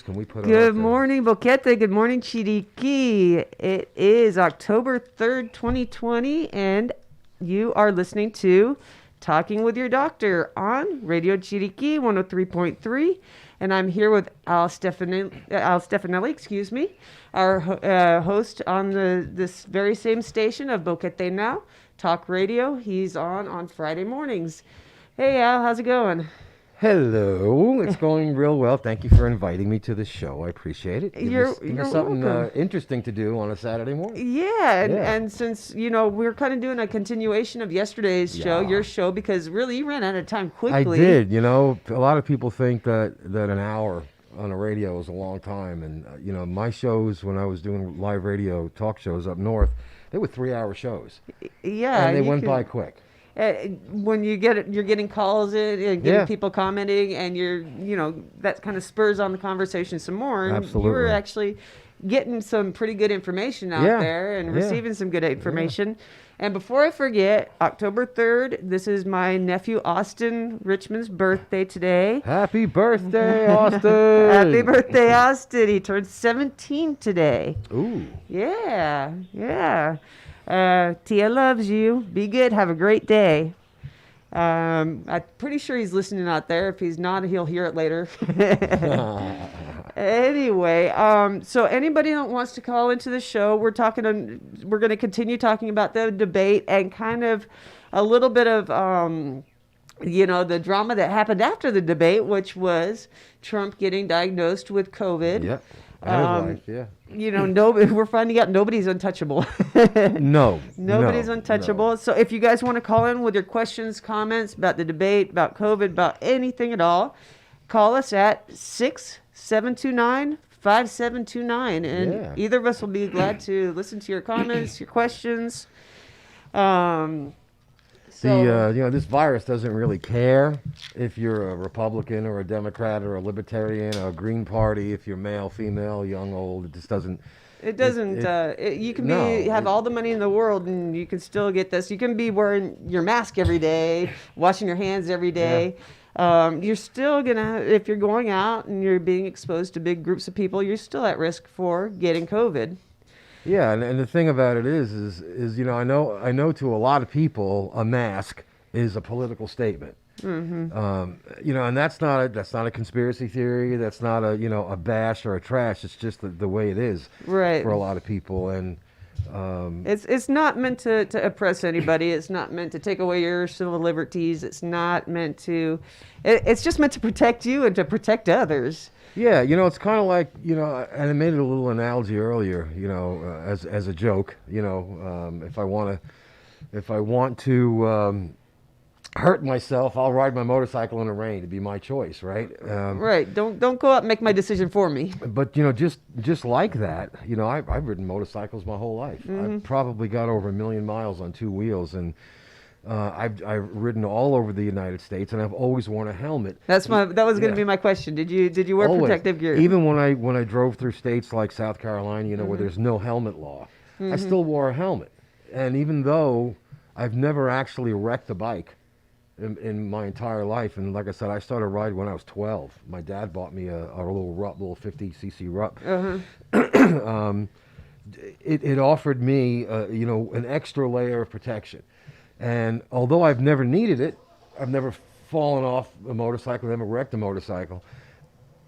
Can we put Good morning, Boquete. Good morning, Chiriqui. It is October 3rd, 2020, and you are listening to Talking with Your Doctor on Radio Chiriqui 103.3. And I'm here with Al Stefanelli, our host on this very same station of Boquete Now, Talk Radio. He's on Friday mornings. Hey, Al, how's it going? Hello, it's going real well. Thank you for inviting me to the show. I appreciate it. You're something welcome. Interesting to do on a Saturday morning. Yeah, and since, we're kind of doing a continuation of yesterday's show, your show, because really you ran out of time quickly. I did. A lot of people think that an hour on a radio is a long time. And, my shows when I was doing live radio talk shows up north, they were 3-hour shows. Yeah. And they went by quick. When you're getting calls in and getting people commenting, and that kind of spurs on the conversation some more. And absolutely. You were actually getting some pretty good information out there and receiving some good information. Yeah. And before I forget, October 3rd, this is my nephew Austin Richmond's birthday today. Happy birthday, Austin! Happy birthday, Austin. He turned 17 today. Ooh. Yeah. Tia loves you. Be good. Have a great day. I'm pretty sure he's listening out there. If he's not, he'll hear it later. Anyway, so anybody that wants to call into the show, we're going to continue talking about the debate and kind of a little bit of, the drama that happened after the debate, which was Trump getting diagnosed with COVID. Yep. And his wife, yeah. We're finding out nobody's untouchable. No. Nobody's no, untouchable. no. So if you guys want to call in with your questions, comments about the debate, about COVID, about anything at all, call us at 6-729-5729. And either of us will be glad to listen to your comments, your questions. This virus doesn't really care if you're a Republican or a Democrat or a Libertarian or a Green Party, if you're male, female, young, old. It just doesn't. It doesn't. You can have all the money in the world, and you can still get this. You can be wearing your mask every day, washing your hands every day. Yeah. You're still gonna, if you're going out and you're being exposed to big groups of people, you're still at risk for getting COVID. Yeah, and the thing about it is I know to a lot of people a mask is a political statement. Mm-hmm. And that's not a conspiracy theory. That's not a bash or a trash. It's just the way it is for a lot of people. And it's not meant to oppress anybody. It's not meant to take away your civil liberties. It's not meant to. It's just meant to protect you and to protect others. Yeah, it's kind of like, and I made it a little analogy earlier, as a joke, if I want to hurt myself, I'll ride my motorcycle in the rain. It'd be my choice, right? Right. Don't go out and make my decision for me. But, just like that, I've ridden motorcycles my whole life. Mm-hmm. I've probably got over 1 million miles on two wheels, and I've ridden all over the United States, and I've always worn a helmet. That was going to be my question. Did you wear protective gear? Even when I drove through states like South Carolina, where there's no helmet law, I still wore a helmet. And even though I've never actually wrecked a bike in my entire life, and like I said, I started riding when I was 12. My dad bought me a little 50cc Rupp. Uh-huh. It offered me an extra layer of protection. And although I've never needed it, I've never fallen off a motorcycle, never wrecked a motorcycle,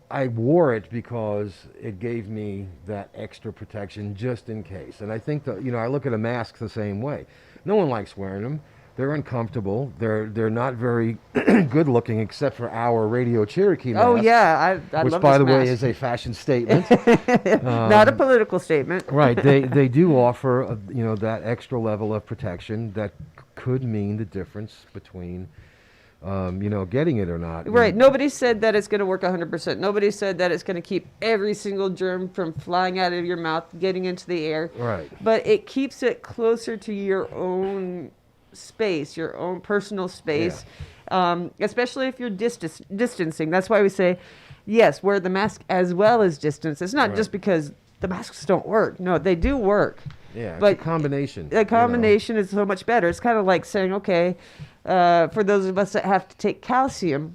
I wore it because it gave me that extra protection just in case. And I think that, I look at a mask the same way. No one likes wearing them. They're uncomfortable. They're not very good looking, except for our Radio Cherokee mask. Oh yeah, I which, love by this the way, mask. is a fashion statement. Not a political statement. Right. They do offer that extra level of protection that could mean the difference between getting it or not. Right. Nobody said that it's going to work 100%. Nobody said that it's going to keep every single germ from flying out of your mouth, getting into the air. Right. But it keeps it closer to your own space, your own personal space, especially if you're distancing. That's why we say, yes, wear the mask as well as distance. It's not just because the masks don't work. No, they do work. Yeah, but it's a combination. The combination is so much better. It's kind of like saying, okay, for those of us that have to take calcium,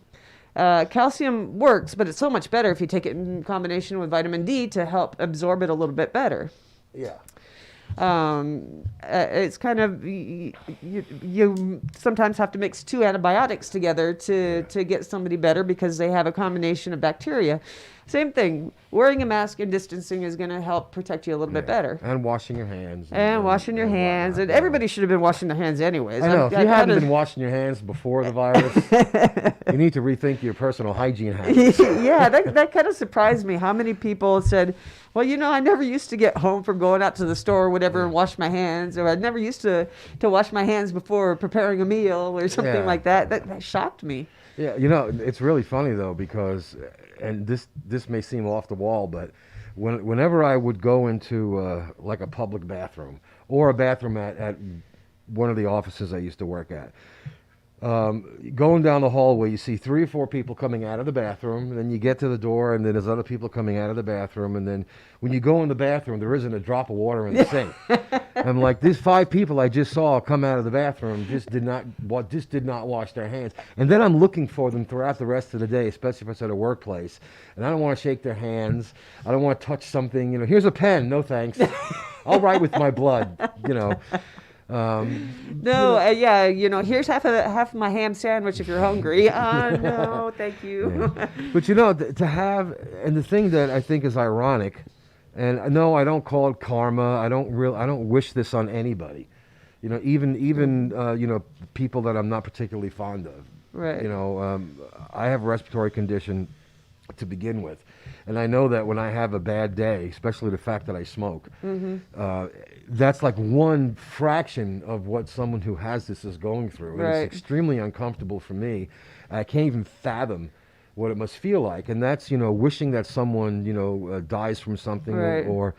calcium works, but it's so much better if you take it in combination with vitamin D to help absorb it a little bit better. Yeah. It's kind of, you sometimes have to mix two antibiotics together to get somebody better because they have a combination of bacteria. Same thing. Wearing a mask and distancing is going to help protect you a little bit better. And washing your hands. And washing your hands. Whatnot. And everybody should have been washing their hands anyways. I know. If you haven't been washing your hands before the virus, you need to rethink your personal hygiene habits. Yeah, that kind of surprised me. How many people said, well, I never used to get home from going out to the store or whatever and wash my hands, or I never used to wash my hands before preparing a meal or something like that. That shocked me. Yeah, it's really funny though, because, and this may seem off the wall, but whenever I would go into like a public bathroom or a bathroom at one of the offices I used to work at, going down the hallway, you see 3 or 4 people coming out of the bathroom, and then you get to the door, and then there's other people coming out of the bathroom, and then when you go in the bathroom, there isn't a drop of water in the sink. I'm like, these 5 people I just saw come out of the bathroom just did not wash their hands. And then I'm looking for them throughout the rest of the day, especially if it's at a workplace, and I don't want to shake their hands. I don't want to touch something. Here's a pen. No thanks. I'll write with my blood. No, yeah, here's half of my ham sandwich if you're hungry. No, thank you. Yeah. But to have, and the thing that I think is ironic, and no, I don't call it karma. I don't wish this on anybody. Even people that I'm not particularly fond of. Right. I have a respiratory condition to begin with, and I know that when I have a bad day, especially the fact that I smoke, that's like one fraction of what someone who has this is going through. And Right. it's extremely uncomfortable for me. I can't even fathom what it must feel like, and that's wishing that someone dies from something, Right. or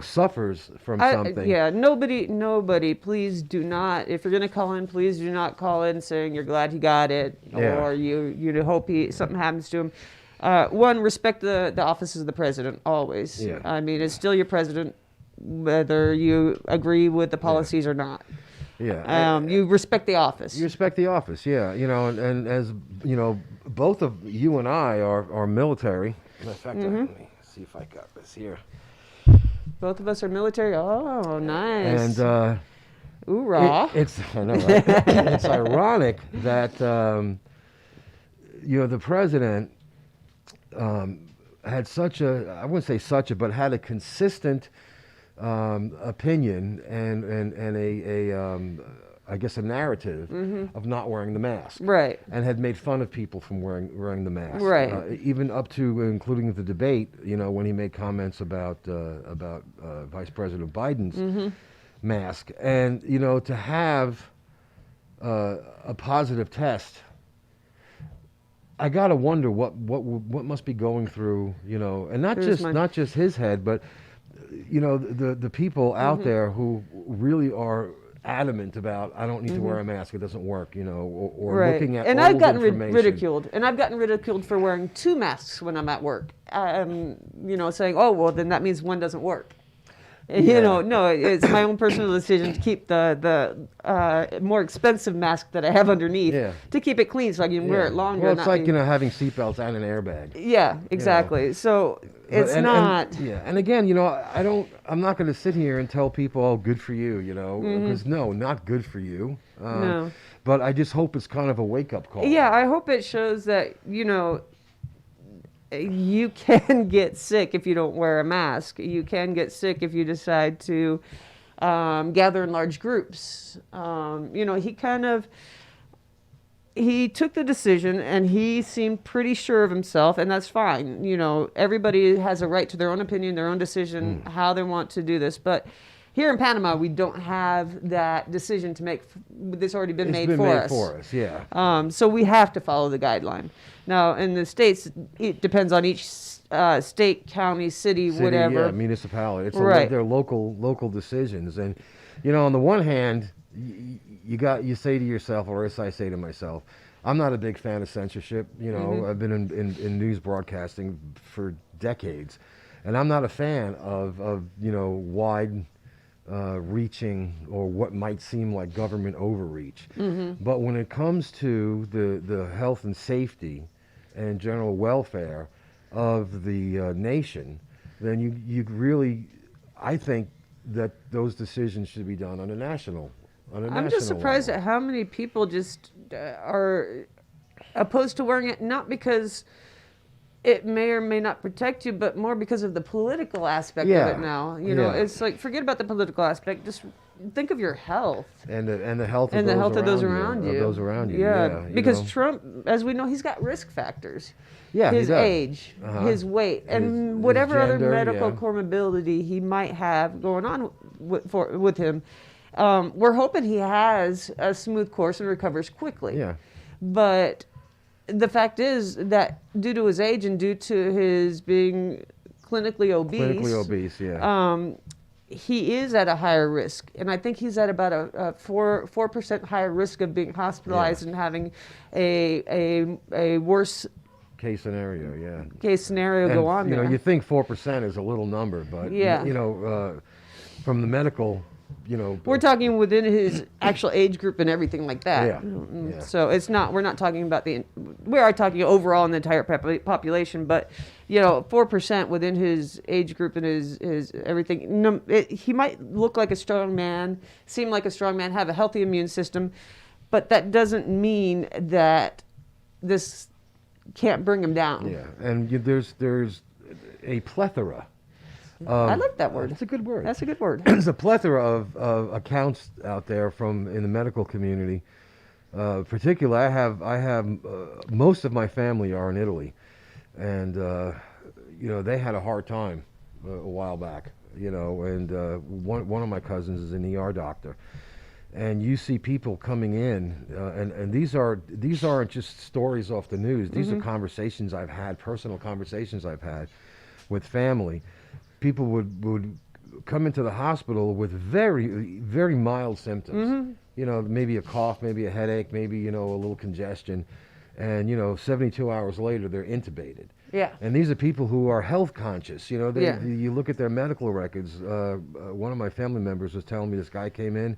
suffers from something. Yeah, nobody, please do not, if you're going to call in, please do not call in saying you're glad he got it, Yeah. or you hope something happens to him. One, respect the office of the president, always. Yeah. I mean, it's still your president, whether you agree with the policies or not. Yeah. You respect the office. You respect the office, yeah. And as both of you and I are military. In fact, let me see if I got this here. Both of us are military. Oh, nice. And Hoorah. I know, right? It's ironic that the president had I wouldn't say but had a consistent opinion and I guess a narrative of not wearing the mask. Right. And had made fun of people from wearing the mask. Right. Even up to including the debate, when he made comments about Vice President Biden's mask. And, to have a positive test, I gotta wonder what must be going through, and not just his head, but the people out there who really are adamant about, I don't need to wear a mask, it doesn't work, or Right. looking at and old I've gotten information. ridiculed, and I've gotten ridiculed for wearing 2 masks when I'm at work. Saying, oh, well, then that means one doesn't work. Yeah. No, it's my own personal decision to keep the more expensive mask that I have underneath to keep it clean so I can wear it longer. Well, it's like, having seatbelts and an airbag. Yeah, exactly. So it's not. And again, I'm not going to sit here and tell people, oh, good for you, because no, not good for you. No. But I just hope it's kind of a wake-up call. Yeah, I hope it shows that, you can get sick if you don't wear a mask. You can get sick if you decide to gather in large groups. He took the decision and he seemed pretty sure of himself, and that's fine. Everybody has a right to their own opinion, their own decision, how they want to do this. But here in Panama, we don't have that decision to make. It's already been made for us. For us, yeah. So we have to follow the guideline. Now, in the States, it depends on each state, county, city, whatever. Yeah, municipality. It's Right. Their local decisions. And, on the one hand, you say to yourself, or as I say to myself, I'm not a big fan of censorship. I've been in news broadcasting for decades, and I'm not a fan of wide reaching or what might seem like government overreach. But when it comes to the health and safety and general welfare of the nation, then you really, I think that those decisions should be done on a national I'm just surprised level. at how many people just are opposed to wearing it, not because it may or may not protect you, but more because of the political aspect of it now. It's like, forget about the political aspect. Just think of your health. And the health of And the health of those around around you. Of those around you. Yeah, you because know. Trump, as we know, he's got risk factors. Yeah, he his does. age, his weight, and his whatever other gender, medical yeah. comorbidity he might have going on with him. We're hoping he has a smooth course and recovers quickly. Yeah. But the fact is that due to his age and due to his being clinically obese, he is at a higher risk, and I think he's at about a 4% higher risk of being hospitalized and having a worse Case scenario, yeah. go And, on you there. know, you think 4% is a little number, but Yeah. from the medical We're talking within his actual age group and everything like that. Yeah. Yeah. So we're not talking about we are talking overall in the entire population, but 4% within his age group and his everything. No, he might look like a strong man, seem like a strong man, have a healthy immune system, but that doesn't mean that this can't bring him down. Yeah, and there's a plethora. I like that word. It's a good word. That's a good word. There's a plethora of accounts out there in the medical community. Particularly, I have most of my family are in Italy, and they had a hard time a while back. And one of my cousins is an ER doctor, and you see people coming in, and these aren't just stories off the news. These are conversations I've had, personal conversations I've had with family. People would come into the hospital with very, very mild symptoms. Maybe a cough, maybe a headache, maybe a little congestion, and 72 hours later they're intubated. Yeah. And these are people who are health conscious. You look at their medical records. One of my family members was telling me this guy came in.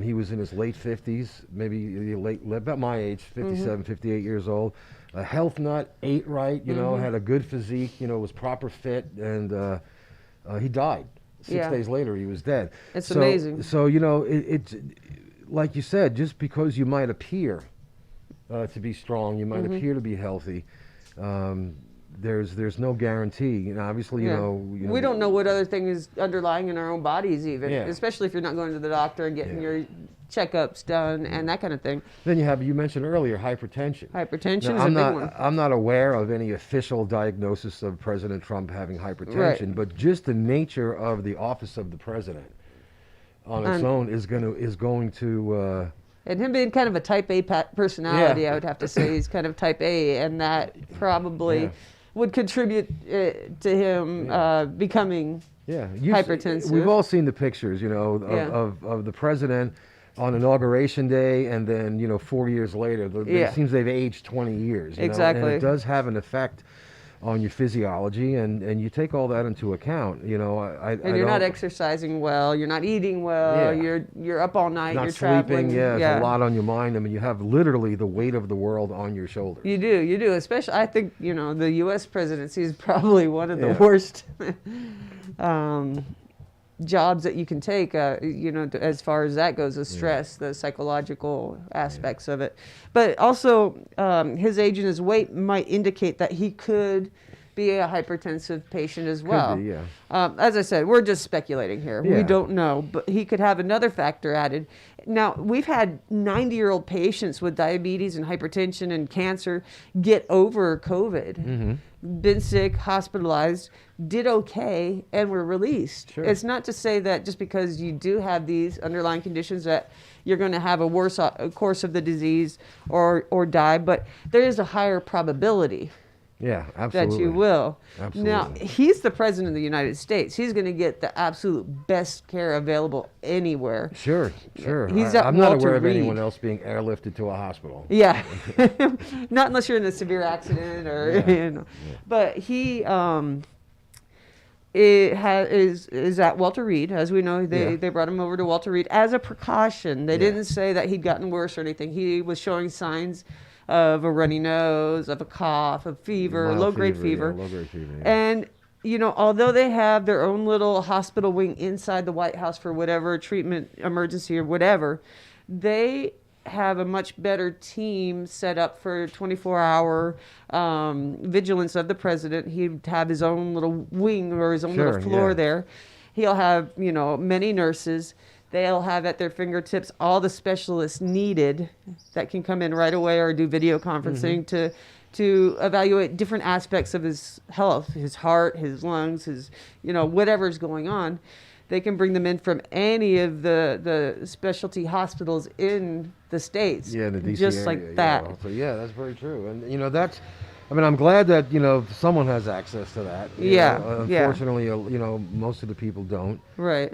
He was in his late 50s, maybe about my age, 57, 58 years old. A health nut, ate right, had a good physique, was proper fit, and he died. 6 days later, he was dead. It's amazing. So, it's like you said, just because you might appear to be strong, you might appear to be healthy, there's no guarantee. Obviously, we don't know what other thing is underlying in our own bodies, even, Yeah. especially if you're not going to the doctor and getting your checkups done and that kind of thing. Then you mentioned earlier hypertension. Hypertension Now, is a big one. I'm not aware of any official diagnosis of President Trump having hypertension, but just the nature of the office of the president on its own is going to. And him being kind of a type A personality, I would have to say he's kind of type A, and that probably would contribute to him becoming hypertensive. We've all seen the pictures, of the president on Inauguration Day, and then 4 years later, it seems they've aged 20 years. Exactly. And it does have an effect on your physiology, and you take all that into account. And you're not exercising well, you're not eating well, you're up all night, not you're sleeping. traveling. It's a lot on your mind. I mean, you have literally the weight of the world on your shoulders. You do. Especially, I think the U.S. presidency is probably one of the worst jobs that you can take. As far as that goes, the stress, the psychological aspects of it. But also, his age and his weight might indicate that he could be a hypertensive patient as well. Could be, as I said, we're just speculating here. We don't know, but he could have another factor added. Now, we've had 90-year-old patients with diabetes and hypertension and cancer get over COVID, been sick, hospitalized, did okay, and were released. Sure. It's not to say that just because you do have these underlying conditions that you're going to have a worse course of the disease or die, but there is a higher probability. Yeah, absolutely. That you will. Absolutely. Now, he's the president of the United States. He's going to get the absolute best care available anywhere. Sure. I'm not aware of anyone else being airlifted to a hospital. Yeah. Not unless you're in a severe accident or, But he is at Walter Reed. As we know, they brought him over to Walter Reed as a precaution. They didn't say that he'd gotten worse or anything. He was showing signs of a runny nose, of a cough, of fever, low-grade fever. Low-grade fever, And, although they have their own little hospital wing inside the White House for whatever treatment, emergency or whatever, they have a much better team set up for 24-hour vigilance of the president. He'd have his own little wing or his own little floor there. He'll have, many nurses. They'll have at their fingertips all the specialists needed that can come in right away or do video conferencing to evaluate different aspects of his health, his heart, his lungs, his, whatever's going on. They can bring them in from any of the specialty hospitals in the States. Yeah, the DC just area, like that. So, that's very true. And, I'm glad that, someone has access to that. Unfortunately, most of the people don't. Right.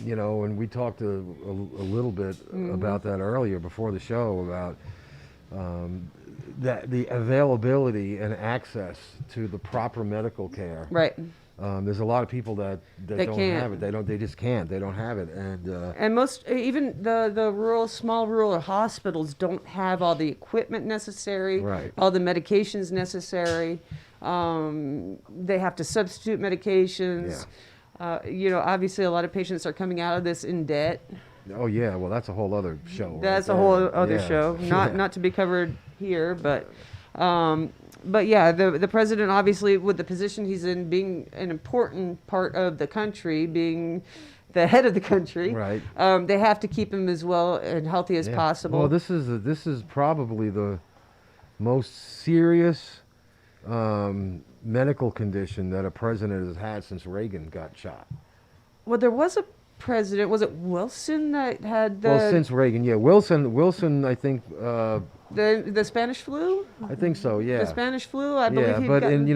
And we talked a little bit about that earlier before the show about that the availability and access to the proper medical care. Right. There's a lot of people that They don't can't. have it. They just can't. They don't have it. And most, even the small rural hospitals don't have all the equipment necessary, Right. all the medications necessary. They have to substitute medications. Obviously, a lot of patients are coming out of this in debt. Oh yeah, well that's a whole other show. That's right a whole there. other Yeah. show, not to be covered here, but yeah, the president, obviously, with the position he's in, being an important part of the country, being the head of the country, Right. they have to keep him as well and healthy as Yeah. possible. Well, this is probably the most serious medical condition that a president has had since Reagan got shot. Well, there was a president, was it Wilson, that had Well, since Reagan, yeah. Wilson, I think, the Spanish flu? I think so, yeah. The Spanish flu, I believe Yeah, he'd but gotten-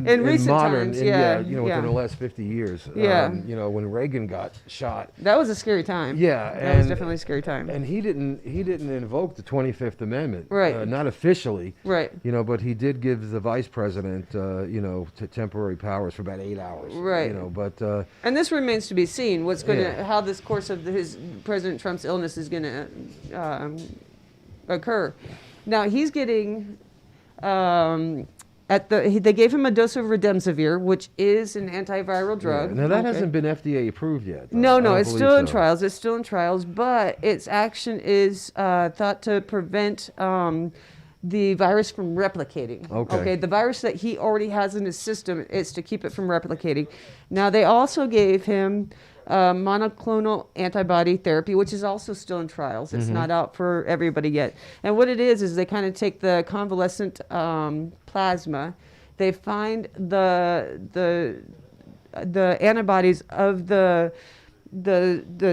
in recent modern, times, within yeah. the last 50 years, Yeah. when Reagan got shot, That was a scary time. yeah, That was definitely a scary time. and he didn't invoke the 25th Amendment, Right. Not officially, Right. but he did give the vice president, temporary powers for about 8 hours, Right. but And this remains to be seen. What's going to, Yeah. how this course of his President Trump's illness is going to occur. Now he's getting, they gave him a dose of remdesivir, which is an antiviral drug. Now that Okay. hasn't been FDA approved yet. though. No, I don't it's believe still in so. trials. It's still in trials, but its action is thought to prevent the virus from replicating. Okay. The virus that he already has in his system is to keep it from replicating. Now, they also gave him monoclonal antibody therapy, which is also still in trials. It's not out for everybody yet. And what it is they kind of take the convalescent plasma. They find the antibodies of the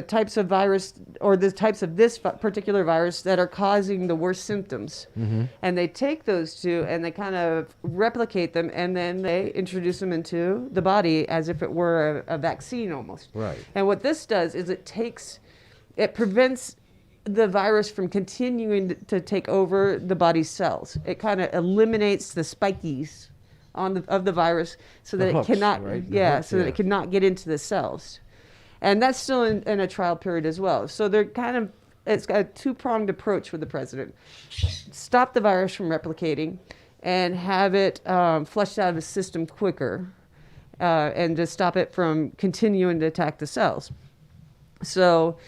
types of virus, or the types of this particular virus that are causing the worst symptoms. And they take those two and they kind of replicate them, and then they introduce them into the body as if it were a vaccine almost. Right. And what this does is it prevents the virus from continuing to take over the body's cells. It kind of eliminates the spikies of the virus so that hooks, it cannot, right? The yeah, hooks, so that yeah. it cannot get into the cells. And that's still in a trial period as well. So it's got a two-pronged approach with the president. Stop the virus from replicating and have it flushed out of the system quicker, and to stop it from continuing to attack the cells. So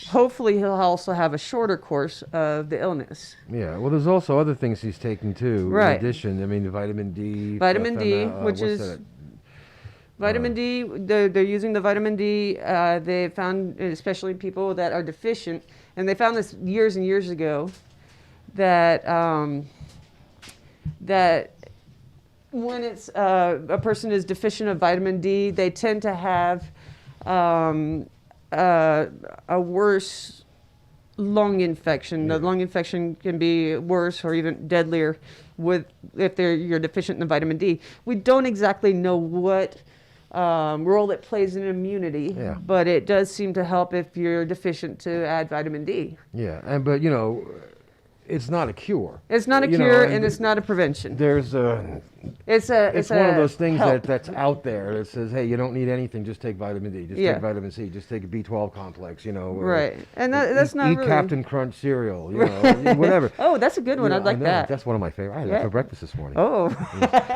hopefully he'll also have a shorter course of the illness. Yeah, well, there's also other things he's taking too. Right. In addition, I mean, the vitamin D. Vitamin D, which what's is that? vitamin D. They're using the vitamin D. They found, especially people that are deficient, and they found this years and years ago, that that when it's a person is deficient of vitamin D, they tend to have a worse lung infection. The lung infection can be worse or even deadlier if you're deficient in the vitamin D. We don't exactly know what role it plays in immunity, Yeah. but it does seem to help if you're deficient to add vitamin D. Yeah, but it's not a cure. It's not a cure, and it's not a prevention. There's It's one of those things help. that's out there that says, hey, you don't need anything, just take vitamin D, just Yeah. take vitamin C, just take a B12 complex, or Right. And that's not eat really... Captain Crunch cereal, whatever. Oh, that's a good one. Yeah, I'd like I know. that. That's one of my favorite. I had Yeah. that for breakfast this morning. Oh.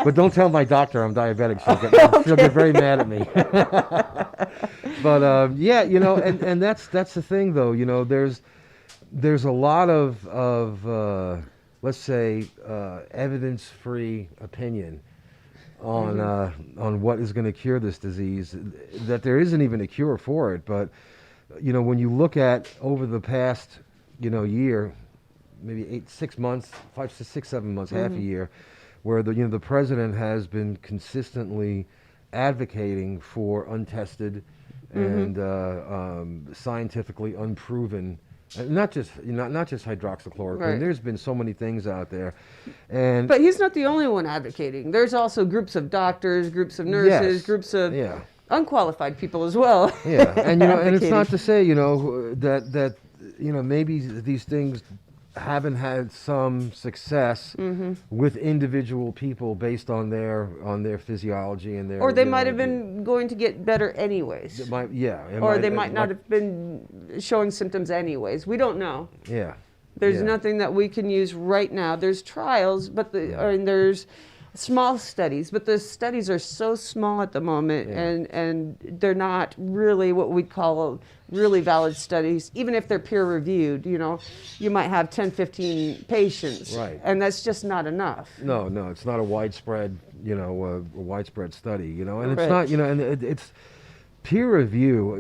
But don't tell my doctor I'm diabetic. She'll get very mad at me. But and that's the thing though. There's a lot of let's say evidence-free opinion on what is going to cure this disease. That there isn't even a cure for it. But when you look at over the past year, maybe 6 months, 5 to 6, 7 months, half a year, where the president has been consistently advocating for untested and scientifically unproven, not just hydroxychloroquine. Right. There's been so many things out there, and But he's not the only one advocating. There's also groups of doctors, groups of nurses, Yes. groups of yeah. unqualified people as well. Yeah, and and it's advocating. not to say that maybe these things haven't had some success with individual people based on their physiology and their, Or they you might know, have been going to get better anyways. it might, yeah, Or they might not have been showing symptoms anyways. We don't know. Yeah. There's Yeah. nothing that we can use right now. There's trials, but and there's small studies, but the studies are so small at the moment, and they're not really what we'd call really valid studies. Even if they're peer reviewed, you might have 10, 15 patients, Right. and that's just not enough. No, it's not a widespread, a widespread study, and it's Right. not, and it's peer review.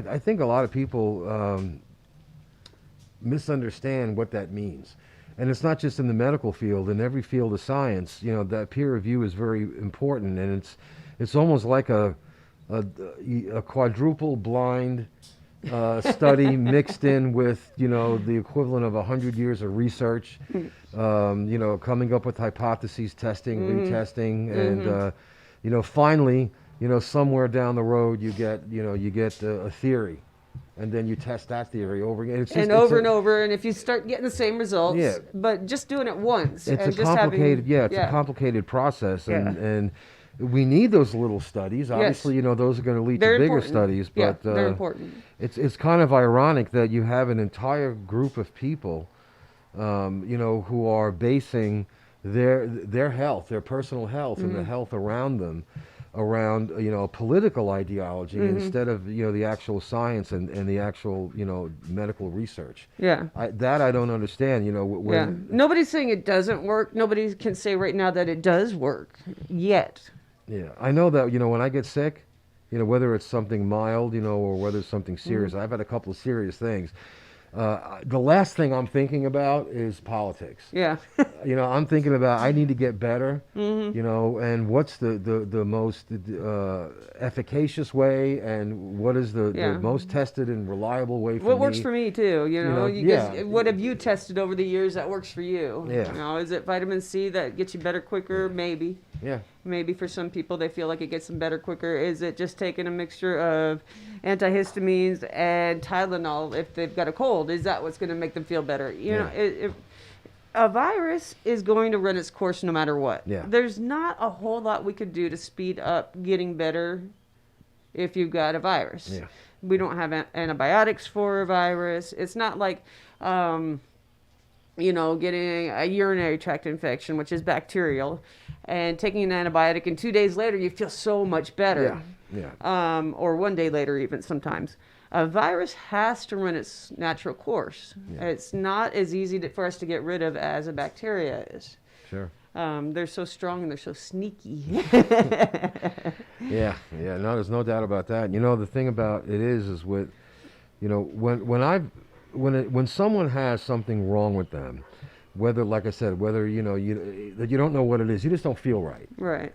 I think a lot of people misunderstand what that means, and it's not just in the medical field. In every field of science, that peer review is very important, and it's almost like a quadruple blind study mixed in with the equivalent of 100 years of research, coming up with hypotheses, testing, retesting, and finally, somewhere down the road you get a theory, and then you test that theory over again. It's just, And over and over, and if you start getting the same results, Yeah. but just doing it once, It's and a just complicated, having, it's a complicated process, Yeah. and we need those little studies. Obviously, those are going to lead They're to bigger important. studies, Yeah, but they're important. It's kind of ironic that you have an entire group of people, who are basing their health, their personal health, and the health around them, around political ideology instead of the actual science and the actual medical research. Yeah. I don't understand. Yeah. Nobody's saying it doesn't work. Nobody can say right now that it does work yet. Yeah, I know that, when I get sick, whether it's something mild, or whether it's something serious. I've had a couple of serious things. The last thing I'm thinking about is politics. Yeah. I'm thinking about, I need to get better, and what's the most efficacious way, and what is the most tested and reliable way for me. What works for me too, yeah. What have you tested over the years that works for you? Yeah. Is it vitamin C that gets you better quicker? Maybe. Yeah. Maybe for some people they feel like it gets them better quicker. Is it just taking a mixture of antihistamines and Tylenol if they've got a cold? Is that what's going to make them feel better? A virus is going to run its course no matter what. Yeah. There's not a whole lot we could do to speed up getting better if you've got a virus. Yeah. We don't have antibiotics for a virus. It's not like getting a urinary tract infection, which is bacterial, and taking an antibiotic, and 2 days later you feel so much better. Yeah. Or 1 day later even sometimes. A virus has to run its natural course. Yeah. It's not as easy for us to get rid of as a bacteria is. Sure. They're so strong and they're so sneaky. Yeah. No, there's no doubt about that. The thing about it is with, when someone has something wrong with them, whether, like I said, whether you don't know what it is, you just don't feel right. Right.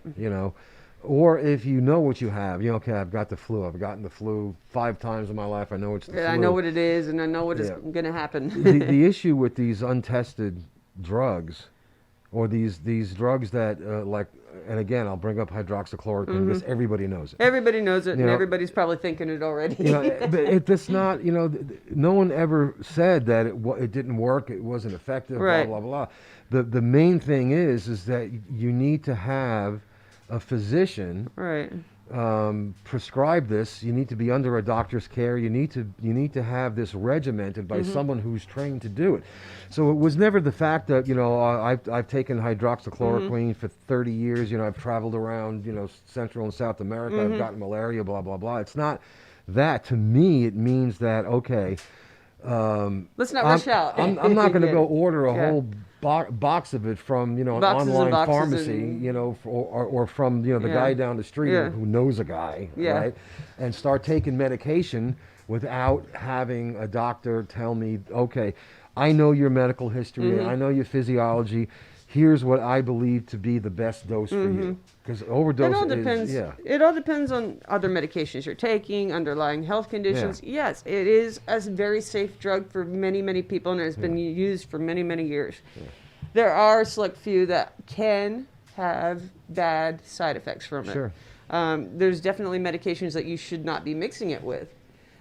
Or if you know what you have, okay, I've got the flu. I've gotten the flu 5 times in my life. I know it's the flu. I know what it is, and I know what is going to happen. The issue with these untested drugs, or these drugs that and again, I'll bring up hydroxychloroquine because everybody knows it. Everybody knows it, and everybody's probably thinking it already. It's not, no one ever said that it didn't work, it wasn't effective, Right. blah, blah, blah. The main thing is that you need to have a physician Right. prescribe this. You need to be under a doctor's care. You need to have this regimented by someone who's trained to do it. So it was never the fact that I've taken hydroxychloroquine for 30 years. I've traveled around Central and South America. I've gotten malaria. Blah blah blah. It's not that. To me, it means that okay. Let's not rush out. I'm not going to go order a whole box of it from an Boxes and online boxes pharmacy, or from the guy down the street who knows a guy, right? And start taking medication without having a doctor tell me, okay, I know your medical history, I know your physiology. Here's what I believe to be the best dose for you. Because overdose It all depends. It all depends on other medications you're taking, underlying health conditions. Yeah. Yes, it is a very safe drug for many, many people, and it's been used for many, many years. Yeah. There are a select few that can have bad side effects from it. Sure. There's definitely medications that you should not be mixing it with.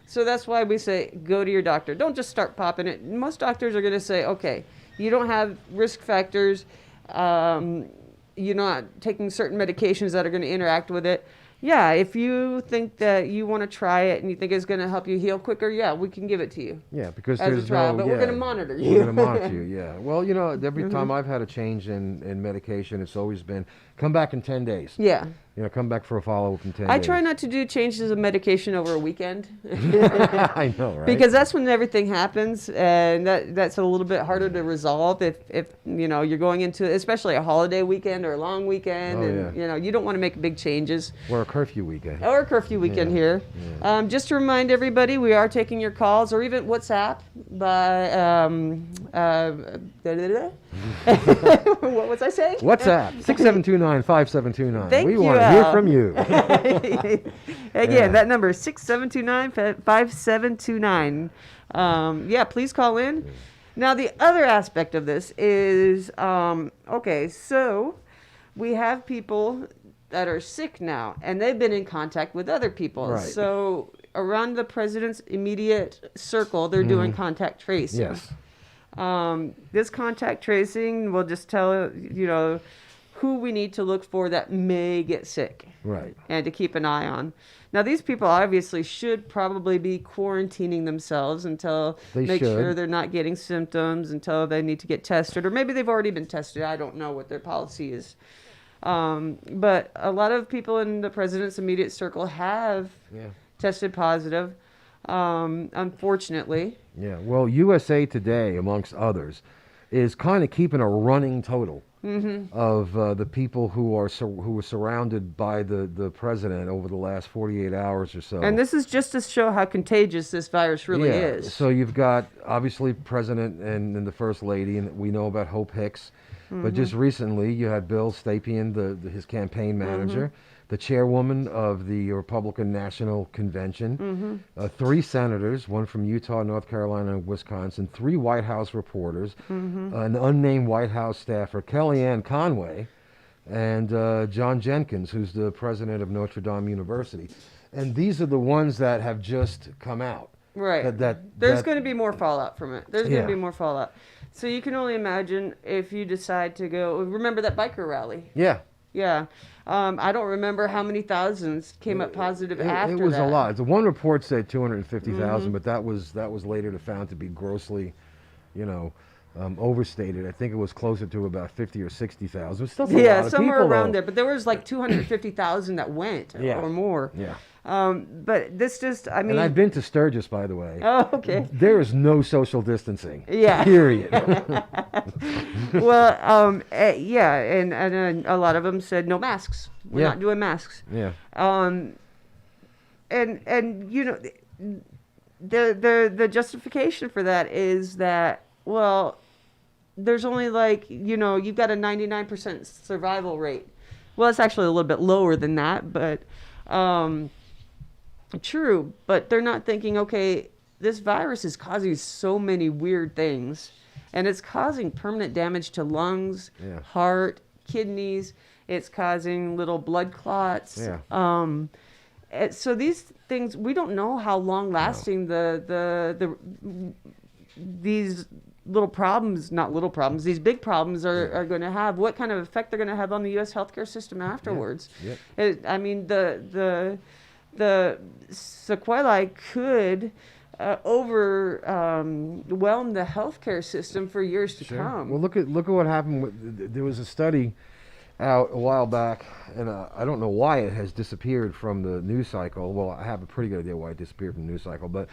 So that's why we say go to your doctor. Don't just start popping it. Most doctors are going to say, okay, you don't have risk factors. You're not taking certain medications that are going to interact with it. Yeah, if you think that you want to try it and you think it's going to help you heal quicker, yeah, we can give it to you. Yeah, because as there's a trial, no. but Yeah, we're going to monitor you. We're going to monitor you. Yeah. Well, every time I've had a change in medication, it's always been come back in 10 days. Yeah. Come back for a follow up in 10 I days. try not to do changes of medication over a weekend. I know, right? Because that's when everything happens, and that's a little bit harder to resolve if you're going into especially a holiday weekend or a long weekend, and you don't want to make big changes. Or a curfew weekend. Or a curfew weekend here. Yeah. Just to remind everybody, we are taking your calls or even WhatsApp by what was I saying? WhatsApp 6729-5729. Thank we you, want to hear from you. Again, that number is 6729-5729. Please call in. Now, the other aspect of this is, okay, so we have people that are sick now, and they've been in contact with other people. Right. So around the president's immediate circle, they're doing contact tracing. Yes. This contact tracing will just tell, who we need to look for that may get sick. Right. And to keep an eye on. Now, these people obviously should probably be quarantining themselves until sure they're not getting symptoms, until they need to get tested, or maybe they've already been tested. I don't know what their policy is. But a lot of people in the president's immediate circle have tested positive, unfortunately. Yeah. Well, USA Today, amongst others, is kind of keeping a running total of the people who were surrounded by the president over the last 48 hours or so. And this is just to show how contagious this virus really is. So you've got, obviously, President and the First Lady, and we know about Hope Hicks. But just recently, you had Bill Stapien, his campaign manager, the chairwoman of the Republican National Convention, 3 senators, one from Utah, North Carolina, and Wisconsin, 3 White House reporters, an unnamed White House staffer, Kellyanne Conway, and John Jenkins, who's the president of Notre Dame University. And these are the ones that have just come out. Right. There's going to be more fallout from it. There's going to be more fallout. So you can only imagine if you decide to go. Remember that biker rally? Yeah. Yeah. I don't remember how many thousands came up positive after that. It was a lot. The one report said 250,000, but that was later found to be grossly, overstated. I think it was closer to about 50 or 60,000. Still a lot of somewhere people, around though. there. But there was like 250,000 that went or more. Yeah. But this just, I mean. And I've been to Sturgis, by the way. Oh, okay. There is no social distancing. Yeah. Period. Well, and a lot of them said no masks. We're not doing masks. Yeah. And the justification for that is that, well, there's only you've got a 99% survival rate. Well, it's actually a little bit lower than that, but true. But they're not thinking, okay, this virus is causing so many weird things, and it's causing permanent damage to lungs, heart, kidneys. It's causing little blood clots. Yeah. So these things, we don't know how long lasting these little problems, not little problems, these big problems are going to have, what kind of effect they're going to have on the U.S. healthcare system afterwards. I mean, the sequelae could overwhelm the healthcare system for years to come. Well, look at what happened. There was a study out a while back, and I don't know why it has disappeared from the news cycle. Well, I have a pretty good idea why it disappeared from the news cycle, but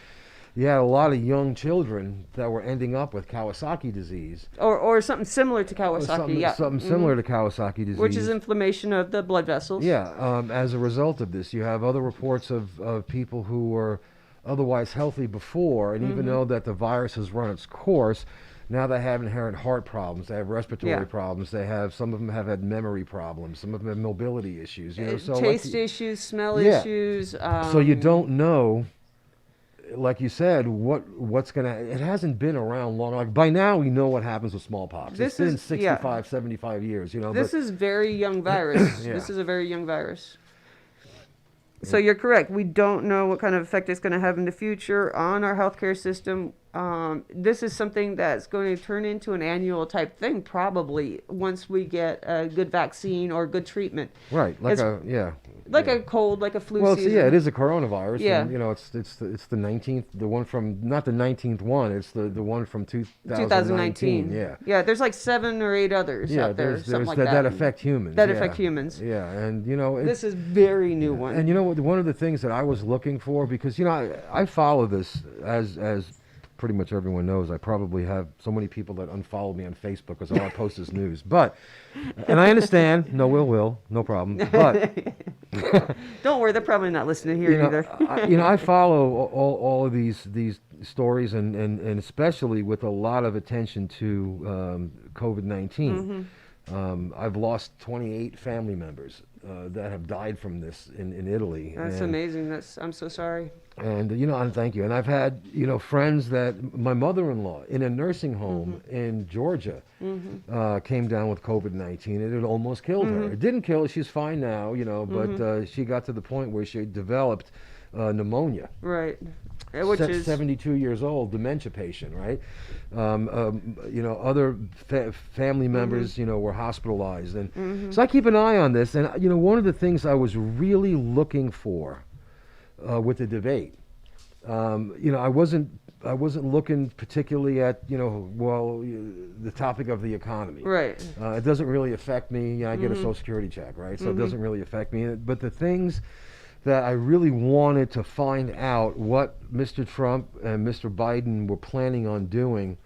you had a lot of young children that were ending up with Kawasaki disease. Or something similar to Kawasaki, Something similar to Kawasaki disease. Which is inflammation of the blood vessels. Yeah, as a result of this. You have other reports of people who were otherwise healthy before, and even though that the virus has run its course, now they have inherent heart problems, they have respiratory problems, some of them have had memory problems, some of them have mobility issues. Taste issues, smell issues. So you don't know, like you said, what's going to... It hasn't been around long. Like by now we know what happens with smallpox. It's been 65, 75 years. This is very young virus. This is a very young virus. So you're correct. We don't know what kind of effect it's going to have in the future on our healthcare system. This is something that's going to turn into an annual type thing, probably once we get a good vaccine or good treatment. Right, It's like yeah. a cold, like a flu Well, season. yeah, it is a coronavirus, Yeah. and it's the 19th, the one from not the 19th one, it's the one from 2019. 2019. Yeah, Yeah, there's like 7 or 8 others yeah. out there, There's something like that affect humans. That yeah. affect humans. Yeah, and This is very new one. and one of the things that I was looking for, because I follow this as pretty much everyone knows. I probably have so many people that unfollow me on Facebook because all I post is news. But and I understand, no will, no problem. But Don't worry, they're probably not listening here either. I follow all of these stories and especially with a lot of attention to COVID-19. I've lost 28 family members that have died from this in Italy. That's amazing. I'm so sorry. And and thank you. And I've had friends that my mother-in-law in a nursing home in Georgia came down with COVID-19, and it almost killed her. It didn't kill her; she's fine now, but she got to the point where she developed pneumonia. Right. Which is 72 years old, dementia patient, right? Other family members, were hospitalized, and so I keep an eye on this. And one of the things I was really looking for with the debate, I wasn't looking particularly at the topic of the economy. right. It doesn't really affect me. I get a Social Security check, right? So it doesn't really affect me. But the things that I really wanted to find out what Mr. Trump and Mr. Biden were planning on doing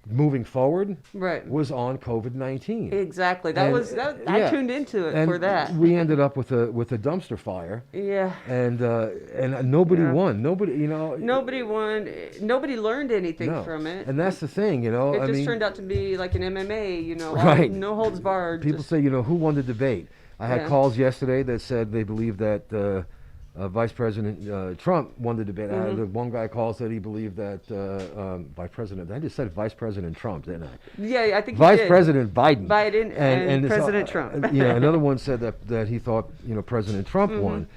moving forward Right. was on COVID-19. Exactly. I yeah. tuned into it And for that. we ended up with a dumpster fire, Yeah. and nobody Yeah. won. Nobody, Nobody won. Nobody learned anything no. from it. And that's the thing, It I just mean, turned out to be like an MMA, Right. no holds barred. people just- say, who won the debate? I had Yeah. calls yesterday that said they believe that Vice President Trump won the debate. I had one guy call said he believed that Vice President. I just said Vice President Trump, didn't I? Yeah, I think Vice you did. President Biden. Biden and this, President Trump. Another one said that he thought President Trump won,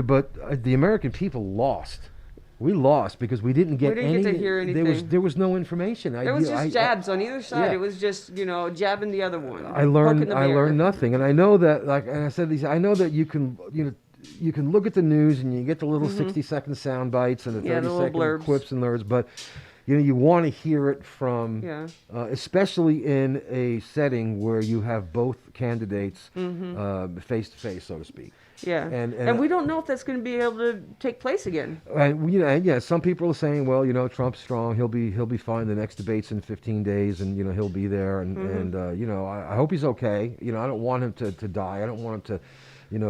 but the American people lost. We lost because we didn't get We didn't get to hear anything. There was no information. There was just jabs on either side. yeah. It was just jabbing the other one. I learned poking the bear. nothing, and I know that and I said I know that you can you can look at the news and you get the little 60-second sound bites and the Yeah, the little 30-second blurbs. quips and lurbs, but you want to hear it from Yeah. especially in a setting where you have both candidates face to face, so to speak. Yeah, And we don't know if that's going to be able to take place again. And some people are saying, well, Trump's strong. He'll be fine. The next debate's in 15 days, and he'll be there. And I hope he's okay. I don't want him to die. I don't want him to,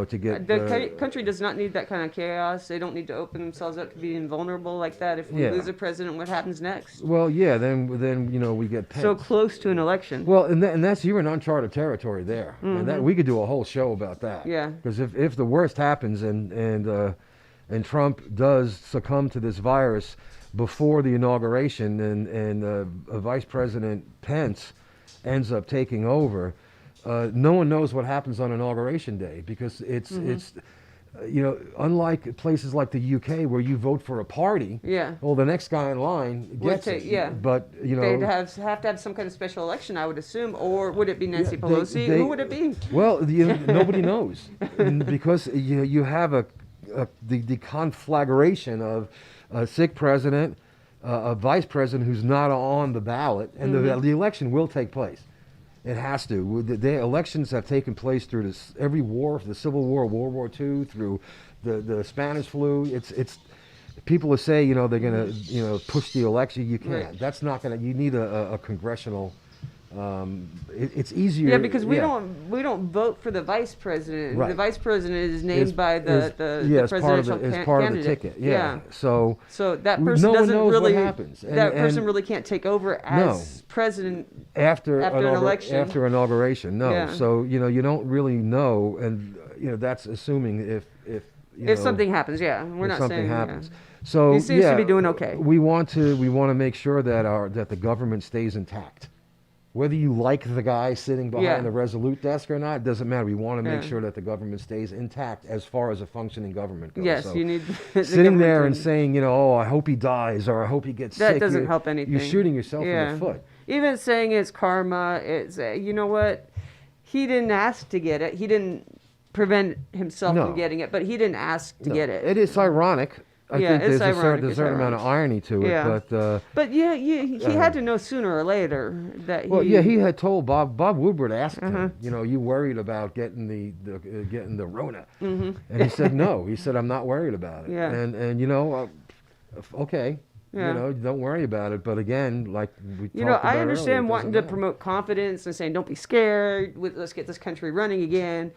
to get. The country does not need that kind of chaos. They don't need to open themselves up to being vulnerable like that. If we Yeah. lose a president, what happens next? Well, yeah. Then we get Pence. So close to an election. Well, and that's you're in uncharted territory there, and that we could do a whole show about that. Yeah. Because if the worst happens and Trump does succumb to this virus before the inauguration, and Vice President Pence ends up taking over, no one knows what happens on inauguration day, because it's unlike places like the UK where you vote for a party. Yeah. Well, the next guy in line gets it. yeah. But They'd have to have some kind of special election, I would assume, or would it be Nancy Yeah, Pelosi? Who would it be? Well, nobody knows, because you have the conflagration of a sick president, a vice president who's not on the ballot, and the election will take place. It has to. The elections have taken place through every war, the Civil War, World War II, through the Spanish flu. It's people who say they're going to push the election. You can't. Right. That's not going to. You need a congressional. It's easier. Yeah, because we don't vote for the vice president. Right. The vice president is named by the presidential as part of the candidate. ticket. Yeah. So that person no one doesn't knows really what happens. that person really can't take over as president after an election. After inauguration. No. Yeah. So you don't really know, and that's assuming if something happens. Yeah, we're if not something saying happens. Yeah. So He seems to be doing okay. We want to make sure that the government stays intact. Whether you like the guy sitting behind Yeah. the Resolute desk or not, doesn't matter. We want to make Yeah. sure that the government stays intact as far as a functioning government goes. Yes, So you need the sitting there government and to- saying, you know, oh, I hope he dies or I hope he gets that sick, doesn't help anything. you're shooting yourself in Yeah. the foot. Even saying it's karma, it's you know what? He didn't ask to get it. He didn't prevent himself No. from getting it, but he didn't ask to No, get it. It is ironic. I Yeah, think it's there's ironic, a it's certain amount of ironic. irony to it, Yeah. but But yeah, he had to know sooner or later that he. well, yeah, he had told Bob Woodward asked Uh-huh. him, you know, you worried about getting getting the Rona, and he said no. He said I'm not worried about it. Yeah. And you know, okay, Yeah. you know, don't worry about it. But again, like we You talked know, about I earlier, understand it wanting doesn't to matter. promote confidence and saying, don't be scared. Let's get this country running again.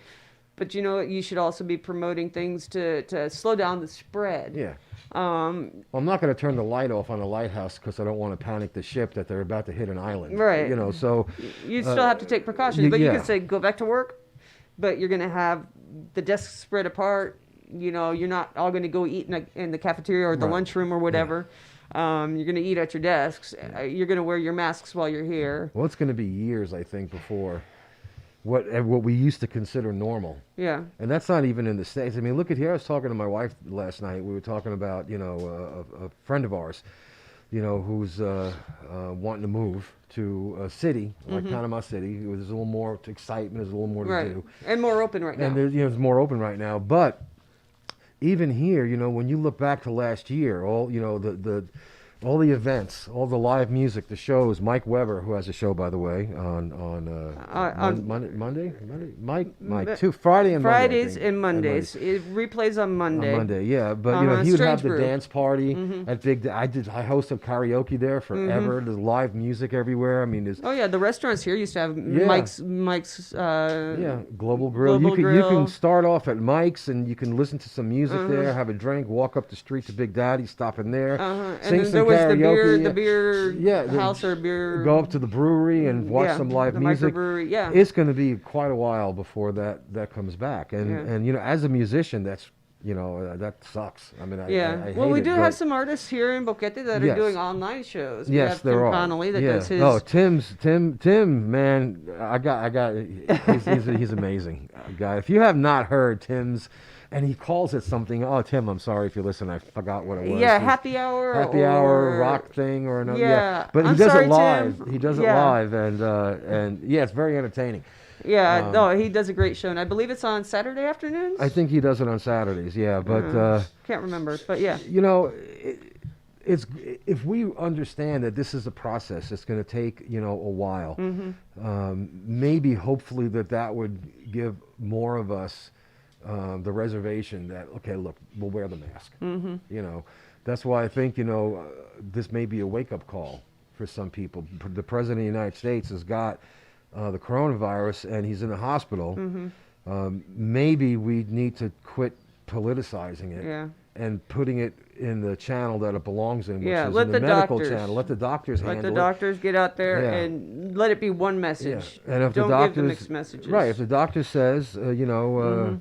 But you know what? You should also be promoting things to slow down the spread. Yeah. Um, Well, I'm not going to turn the light off on the lighthouse because I don't want to panic the ship that they're about to hit an island. Right. You know, so you still have to take precautions. But you can say, go back to work, but you're going to have the desks spread apart. You know, you're not all going to go eat in the cafeteria or the Right. lunchroom or whatever. You're going to eat at your desks. You're going to wear your masks while you're here. Well, it's going to be years, I think, before what we used to consider normal. Yeah. And that's not even in the States. I mean, look at here. I was talking to my wife last night. We were talking about, you know, a friend of ours, you know, who's wanting to move to a city like Panama City. There's a little more excitement. There's a little more to Right. do. And more open right And now. there's, you know, it's more open right now. But even here, you know, when you look back to last year, all, you know, all the events, all the live music, the shows. Mike Weber, who has a show, by the way, on Monday, Friday and Fridays Monday, and Mondays. It replays on Monday. On Monday, yeah, but you know, he would Strange have the Brew. dance party at Big. I hosted karaoke there forever. There's live music everywhere. I mean, there's Oh yeah, the restaurants here used to have Yeah. Mike's. yeah, Global Grill. Global You Grill. can start off at Mike's and you can listen to some music there, have a drink, walk up the street to Big Daddy, stop in there, And sing then some there was karaoke. the beer Yeah, the- house or beer. Go up to the brewery and watch yeah, some live the music. microbrewery. Yeah. It's going to be quite a while before that comes back, and Yeah. and you know, as a musician, that's you know that sucks. I mean, Yeah. I well, hate we it, do but- have some artists here in Boquete that are Yes. doing online shows. We Yes, have there Tim are. Connolly that yeah. does his. Oh, Tim, man, I got. He's amazing guy. If you have not heard Tim's, and he calls it something. Oh, Tim, I'm sorry if you listen. I forgot what it was. yeah, He's- happy hour. Happy or, hour rock thing or another. Yeah. But he I'm does sorry, it live. Tim. He does it Yeah. live, and yeah, it's very entertaining. Yeah, no, he does a great show, and I believe it's on Saturday afternoons. I think he does it on Saturdays. Yeah, but. Can't remember, but yeah. You know, it's if we understand that this is a process, it's going to take you know a while. Maybe, hopefully, that would give more of us the reservation that okay, look, we'll wear the mask. You know, that's why I think you know this may be a wake-up call for some people. The president of the United States has got the coronavirus, and he's in the hospital. Maybe we need to quit politicizing it. Yeah. And putting it in the channel that it belongs in, which Yeah, is let in the the medical doctors- channel. Let the doctors Let handle the doctors get out there Yeah. and let it be one it. message. Yeah. And if Don't the doctors, give the mixed messages. right? If the doctor says, you know,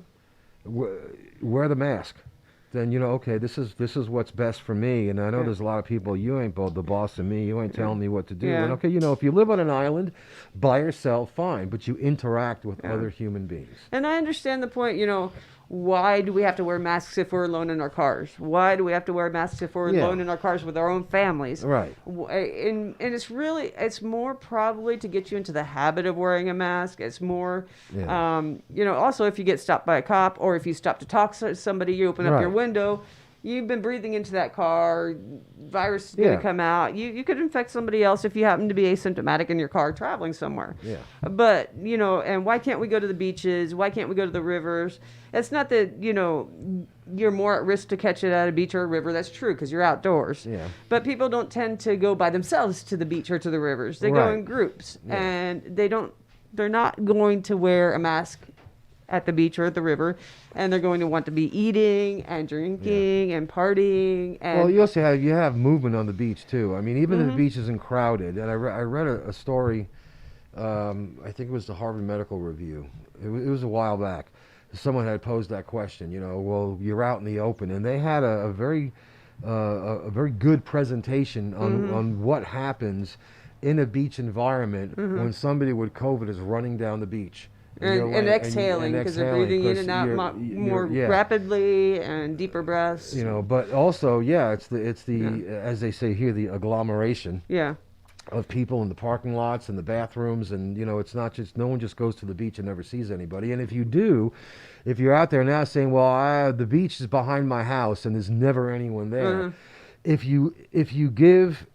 wear the mask, then you know, okay, this is what's best for me. And I know Yeah. there's a lot of people. You ain't both the boss of me. You ain't telling me what to do. Yeah. And okay, you know, if you live on an island by yourself, fine, but you interact with Yeah. other human beings. And I understand the point, you know, why do we have to wear masks if we're alone in our cars? Why do we have to wear masks if we're Yeah. alone in our cars with our own families? Right. And it's more probably to get you into the habit of wearing a mask. It's more, Yeah. you know, also if you get stopped by a cop or if you stop to talk to somebody, you open up your Right. window, you've been breathing into that car, virus is going to Yeah. come out. You could infect somebody else if you happen to be asymptomatic in your car traveling somewhere. Yeah. But, you know, and why can't we go to the beaches? Why can't we go to the rivers? It's not that, you know, you're more at risk to catch it at a beach or a river. That's true because you're outdoors. Yeah. But people don't tend to go by themselves to the beach or to the rivers. They go Right. in groups. Yeah. And they're not going to wear a mask at the beach or at the river, and they're going to want to be eating and drinking and partying. And Well, you also have movement on the beach too. I mean, even if the beach isn't crowded, and I read a story. I think it was the Harvard Medical Review. It was a while back. Someone had posed that question. You know, well, you're out in the open, and they had a very a very good presentation on what happens in a beach environment when somebody with COVID is running down the beach. And exhaling because they're breathing in and out more yeah. rapidly and deeper breaths. But also, yeah, it's the as they say here, the agglomeration Yeah. of people in the parking lots and the bathrooms, and it's not just, no one just goes to the beach and never sees anybody. And if you do, if you're out there now saying, well, the beach is behind my house and there's never anyone there, if you give,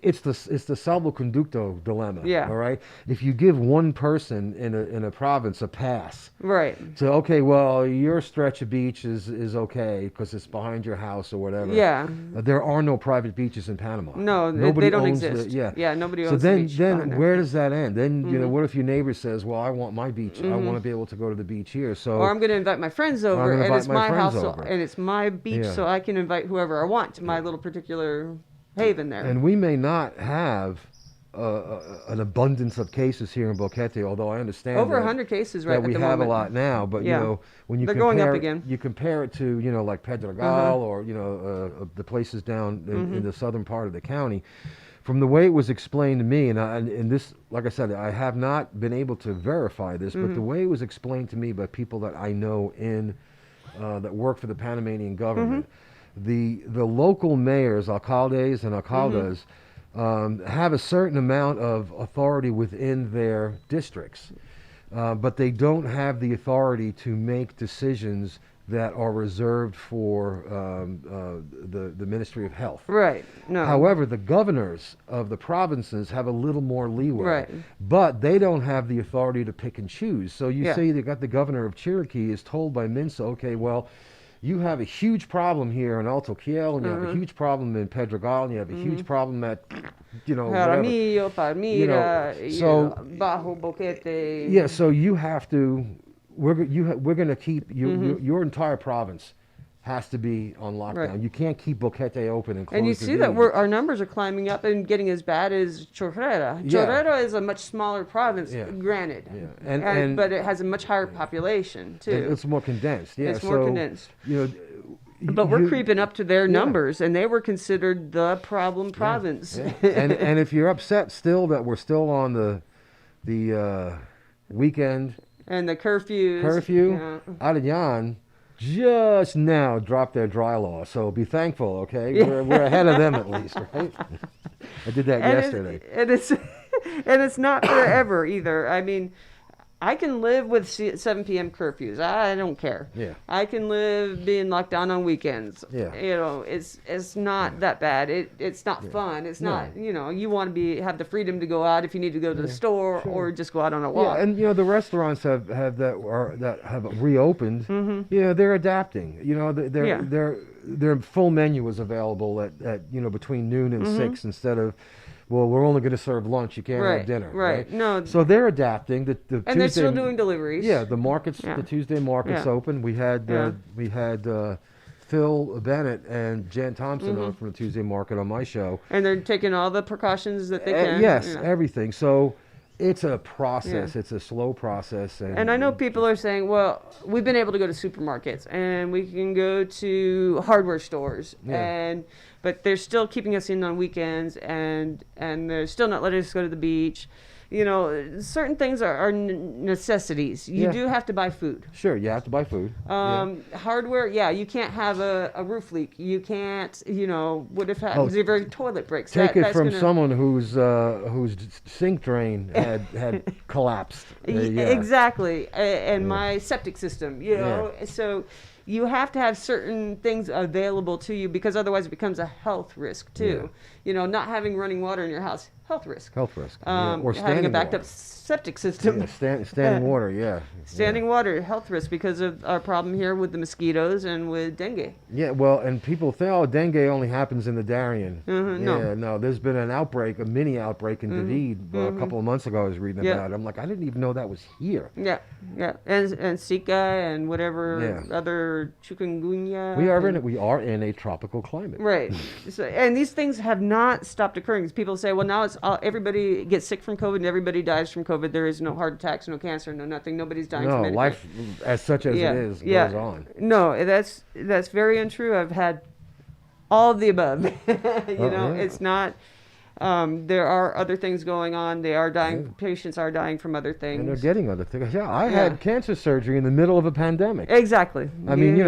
it's the salvoconducto dilemma. Yeah. All right. If you give one person in a province a pass, Right. so okay, well, your stretch of beach is okay because it's behind your house or whatever. Yeah. There are no private beaches in Panama. No, nobody they don't owns exist. Yeah, nobody owns so the beach behind then there. where does that end? Then what if your neighbor says, well, I want my beach. I want to be able to go to the beach here. So or I'm going to invite my friends over, gonna and invite it's my my friends house, over. and it's my beach, Yeah. so I can invite whoever I want to my little particular haven there. And we may not have an abundance of cases here in Boquete, although I understand Over that, 100 cases that right we at the have moment. a lot now. But Yeah. when you They're compare, going up again. you compare it to like Pedregal or the places down in the southern part of the county. From the way it was explained to me, and this, like I said, I have not been able to verify this, but the way it was explained to me by people that I know that work for the Panamanian government, the local mayors, alcaldes and alcaldes, have a certain amount of authority within their districts, but they don't have the authority to make decisions that are reserved for the Ministry of Health. Right. No. However, the governors of the provinces have a little more leeway, Right. but they don't have the authority to pick and choose. So you Yeah. say they got the governor of Chiriquí is told by Minsa, okay, well, you have a huge problem here in Alto Kiel, and you have a huge problem in Pedregal, and you have a huge problem at, whatever. Jaramillo, Palmira, so- Bajo Boquete. Yeah, so you have to. We're going to keep your entire province has to be on lockdown. Right. You can't keep Boquete open and close. And you the see that beach. our numbers are climbing up and getting as bad as Chorrera. Yeah. Chorrera is a much smaller province, Yeah. granted, Yeah. And but it has a much higher population too. it's more condensed. Yeah, It's more condensed. But we're you- creeping up to their numbers, and they were considered the problem province. Yeah. and if you're upset still that we're still on the weekend And the curfews. curfew, Yeah. Arellano just now dropped their dry law, so be thankful, okay? We're ahead of them at least, right? I did that yesterday. And it's not forever either. I mean, I can live with 7 p.m. curfews. I don't care. Yeah. I can live being locked down on weekends. Yeah. It's not that bad. It's not fun. It's No. not, you want to have the freedom to go out if you need to go to the store or just go out on a walk. Yeah, and the restaurants that have reopened. Yeah, they're adapting. Their full menu is available at between noon and 6 instead of, well, we're only going to serve lunch. You can't Right, have dinner. right. No. So they're adapting. The And Tuesday, they're still doing deliveries. Yeah, the markets. Yeah. The Tuesday markets Yeah. open. We had Phil Bennett and Jan Thompson on from the Tuesday market on my show. And they're taking all the precautions that they can. Yes, you know. everything. So it's a process. Yeah. It's a slow process. And I know people are saying, well, we've been able to go to supermarkets and we can go to hardware stores, Yeah. but they're still keeping us in on weekends and they're still not letting us go to the beach. Certain things are necessities. You Yeah. do have to buy food. Sure, you have to buy food. Hardware, you can't have a roof leak. You can't, what if happens if your toilet breaks? Take it That's from gonna- someone whose sink drain had collapsed. Yeah. Exactly. And my septic system, so you have to have certain things available to you because otherwise it becomes a health risk too. Not having running water in your house, health risk. Health risk. Or Having a standing backed water. up septic system. Yeah, standing water, yeah. Standing water, health risk because of our problem here with the mosquitoes and with dengue. Yeah, well, and people think, oh, dengue only happens in the Darien. No. There's been an outbreak, a mini outbreak in David a couple of months ago I was reading Yeah. about it. I'm like, I didn't even know that was here. Yeah. And Zika and whatever other chikungunya. We are in a tropical climate. Right. So, and these things have not stopped occurring. People say, well, now it's everybody gets sick from COVID and everybody dies from COVID. There is no heart attacks, no cancer, no nothing. Nobody's dying from No, anything. life as such as it is goes on. No, that's very untrue. I've had all of the above. Yeah. It's not. There are other things going on. They are dying. Yeah. Patients are dying from other And they're things. getting other things. Yeah, I Yeah. had cancer surgery in the middle of a pandemic. Exactly. I mean, You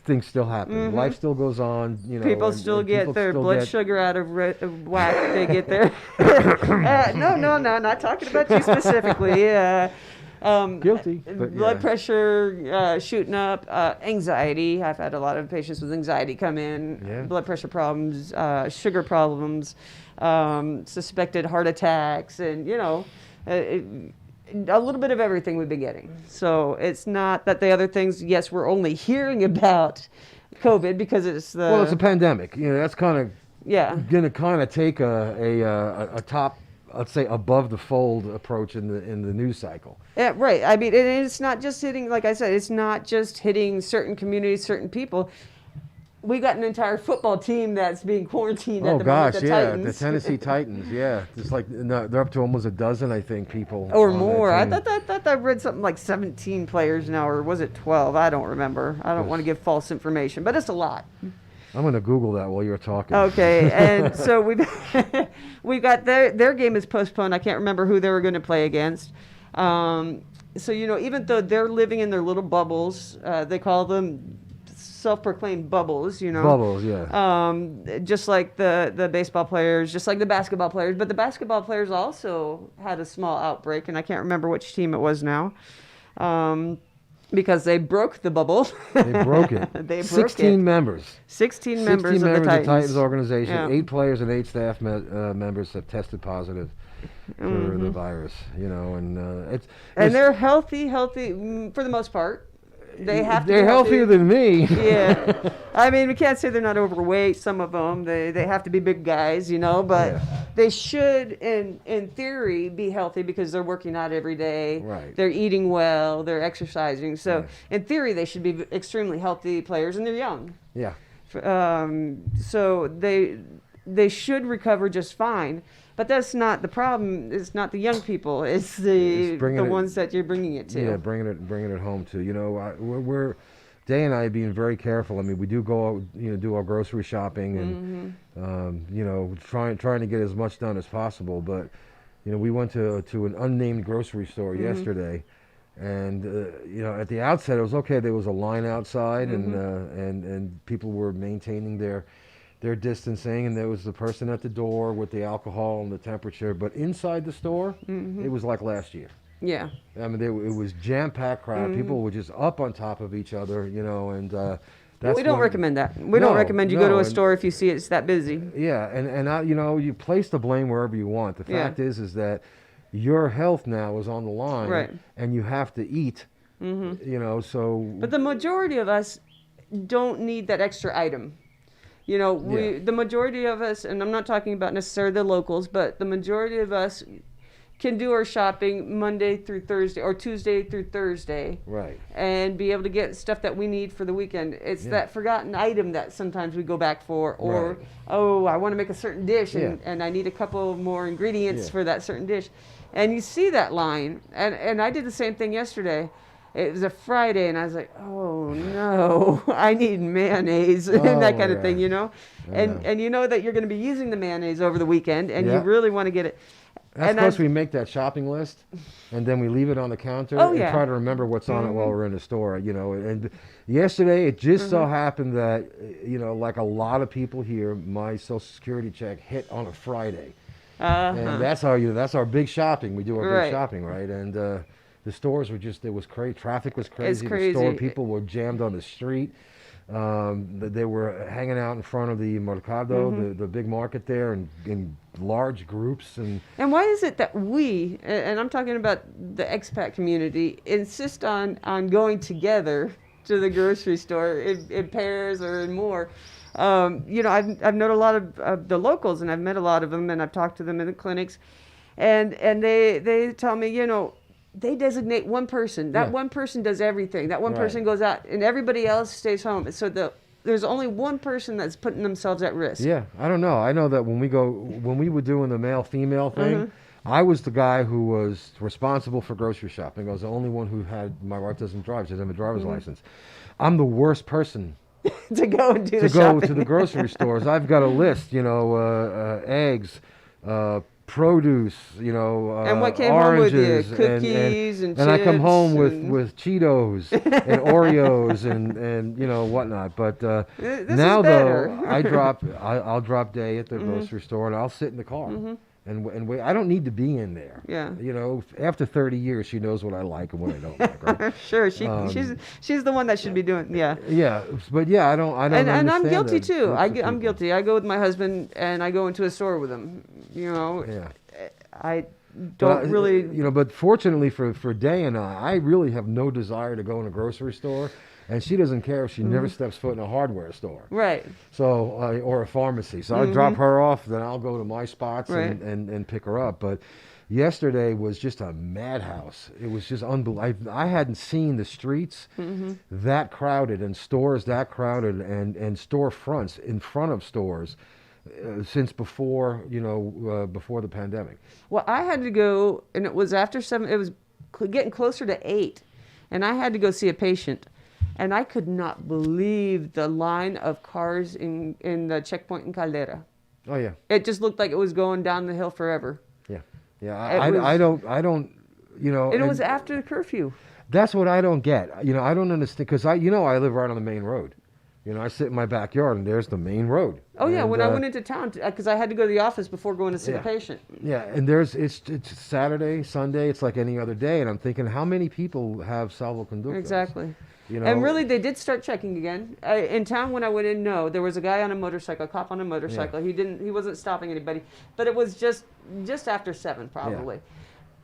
things still happen. Life still goes on, people and still get people their still blood get, sugar out of whack. They get their no, not talking about you specifically. Guilty, but Blood yeah. pressure shooting up, anxiety. I've had a lot of patients with anxiety come in, Yeah. blood pressure problems, sugar problems, suspected heart attacks, and a little bit of everything we've been getting. So it's not that the other things. Yes, we're only hearing about COVID because it's the Well, it's a pandemic. That's kind of yeah. gonna kind of take a top, let's say, above the fold approach in the news cycle. Yeah, right. I mean, it's not just hitting, like I said, it's not just hitting certain communities, certain people. We got an entire football team that's being quarantined at Oh the gosh, moment. The yeah, Titans. the Tennessee Titans, yeah, just like no, they're up to almost a dozen, I think, people Or on that more. I team. thought I read something like 17 players now, or was it 12? I don't remember. I don't want to give false information, but it's a lot. I'm gonna Google that while you're talking. Okay, and so we've got their game is postponed. I can't remember who they were going to play against. So even though they're living in their little bubbles, they call them self-proclaimed bubbles. Bubbles, yeah. Just like the baseball players, just like the basketball players. But the basketball players also had a small outbreak, and I can't remember which team it was now. Because they broke the bubble. They broke it. They broke 16 it. members. 16 members of the of the Titans. Titans organization. Yeah. 8 players and 8 staff members have tested positive for the virus. It's And they're healthy for the most part. They have to be they're healthier than me. Yeah. I mean, we can't say they're not overweight, some of them. They have to be big guys, but Yeah. they should, in theory, be healthy because they're working out every day. Right. They're eating well. They're exercising. So, Yeah. in theory, they should be extremely healthy players, and they're young. Yeah. So they should recover just fine. But that's not the problem. It's not the young people. It's the ones that you're bringing it to. Yeah, bringing it home to. We're Day and I being very careful. I mean, we do go out, do our grocery shopping and trying to get as much done as possible. But we went to an unnamed grocery store yesterday, and at the outset it was okay. There was a line outside, and people were maintaining their distancing, and there was the person at the door with the alcohol and the temperature. But inside the store, it was like last year. Yeah. I mean, it was jam-packed crowd. People were just up on top of each other, and that's We don't recommend that. We don't recommend you go to a store if you see it's that busy. Yeah, and you place the blame wherever you want. The fact is that your health now is on the line, Right. and you have to eat. So. But the majority of us don't need that extra item. The majority of us, and I'm not talking about necessarily the locals, but the majority of us can do our shopping Monday through Thursday or Tuesday through Thursday. Right. And be able to get stuff that we need for the weekend. It's that forgotten item that sometimes we go back for, or, Right. oh, I want to make a certain dish and, Yeah. and I need a couple more ingredients Yeah. for that certain dish. And you see that line. And I did the same thing yesterday. It was a Friday, and I was like, oh, no, I need mayonnaise and that kind of thing, And you know that you're going to be using the mayonnaise over the weekend, and you really want to get it. That's And because we make that shopping list, and then we leave it on the counter and try to remember what's on it while we're in the store. And yesterday, it just so happened that, like a lot of people here, my Social Security check hit on a Friday, and that's our big shopping. We do our big shopping, right? And the stores were it was crazy. Traffic was crazy. It's crazy. The store people were jammed on the street. They were hanging out in front of the Mercado, the big market there, in large groups. And why is it that we, and I'm talking about the expat community, insist on going together to the grocery store in pairs or in more? I've known a lot of the locals, and I've met a lot of them, and I've talked to them in the clinics, and they tell me, they designate one person. That one person does everything. That one person goes out, and everybody else stays home. So there's only one person that's putting themselves at risk. Yeah, I don't know. I know that when we were doing the male-female thing, I was the guy who was responsible for grocery shopping. I was the only one who had, my wife doesn't drive, she doesn't have a driver's license. I'm the worst person to go and do to the go shopping. to the grocery stores. I've got a list, eggs, produce, And what came home with you? oranges, Cookies and I come home chips with and- with Cheetos and Oreos and whatnot. But This now is better. though, I'll drop Day at the grocery store and I'll sit in the car and wait. I don't need to be in there. Yeah. After 30 years, she knows what I like and what I don't like. Right? Sure, she's the one that should be doing. Yeah. Yeah, but yeah, I don't. And I'm understand guilty the too. groups of I'm people. guilty. I go with my husband and I go into a store with him. Yeah. I But don't really. But fortunately for Day and I really have no desire to go in a grocery store, and she doesn't care if she never steps foot in a hardware store. Right. So or a pharmacy. So I drop her off, then I'll go to my spots Right. and pick her up. But yesterday was just a madhouse. It was just unbelievable. I hadn't seen the streets that crowded and stores that crowded and store fronts in front of stores since before before the pandemic. Well, I had to go, and it was after 7. It was getting closer to 8, and I had to go see a patient, and I could not believe the line of cars in the checkpoint in Caldera. Oh yeah. It just looked like it was going down the hill forever. Yeah. It was- I don't And it and was after the curfew. that's what I don't get. I don't understand because I live right on the main road. I sit in my backyard and there's the main road. Oh yeah, And, when I went into town, because I had to go to the office before going to see the Yeah. patient. Yeah, and it's Saturday, Sunday. It's like any other day, and I'm thinking, how many people have salvoconductos? Exactly. You know, And really, they did start checking again. In town, when I went in, no, there was a guy on a motorcycle, a cop on a motorcycle. He wasn't stopping anybody, but it was just after 7 probably.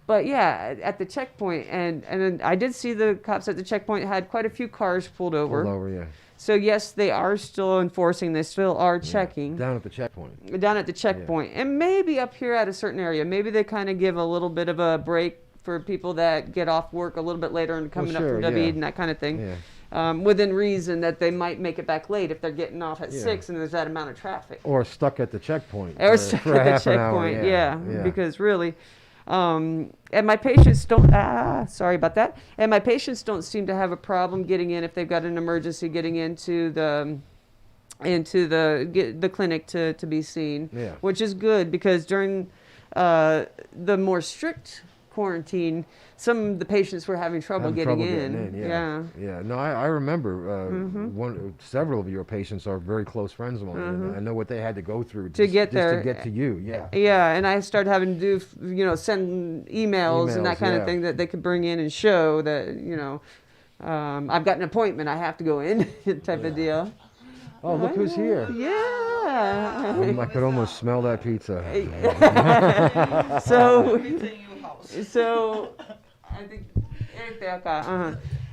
But yeah, at the checkpoint, and then I did see the cops at the checkpoint had quite a few cars pulled over. pulled over, yeah. So yes, they are still enforcing. They still are checking Down at the checkpoint. down at the checkpoint, and maybe up here at a certain area. Maybe they kind of give a little bit of a break for people that get off work a little bit later and coming sure, up from yeah. David and that kind of thing. Yeah. Within reason that they might make it back late if they're getting off at Yeah. 6 and there's that amount of traffic. Or stuck at the checkpoint. Or for- stuck for a at the half an hour, checkpoint, yeah. because really, and my patients don't. Sorry about that. And my patients don't seem to have a problem getting in if they've got an emergency, getting into the clinic to be seen. Yeah. Which is good because during the more strict quarantine, some of the patients were having trouble Having getting trouble in. getting in, yeah. No, I remember several of your patients are very close friends of mine. And I know what they had to go through To get just there. to get to you. Yeah. Yeah, and I started having to do, send emails and that Emails, kind yeah. of thing that they could bring in and show that, I've got an appointment, I have to go in, type of deal. Oh, look who's here. Yeah. I could almost smell that pizza. So I think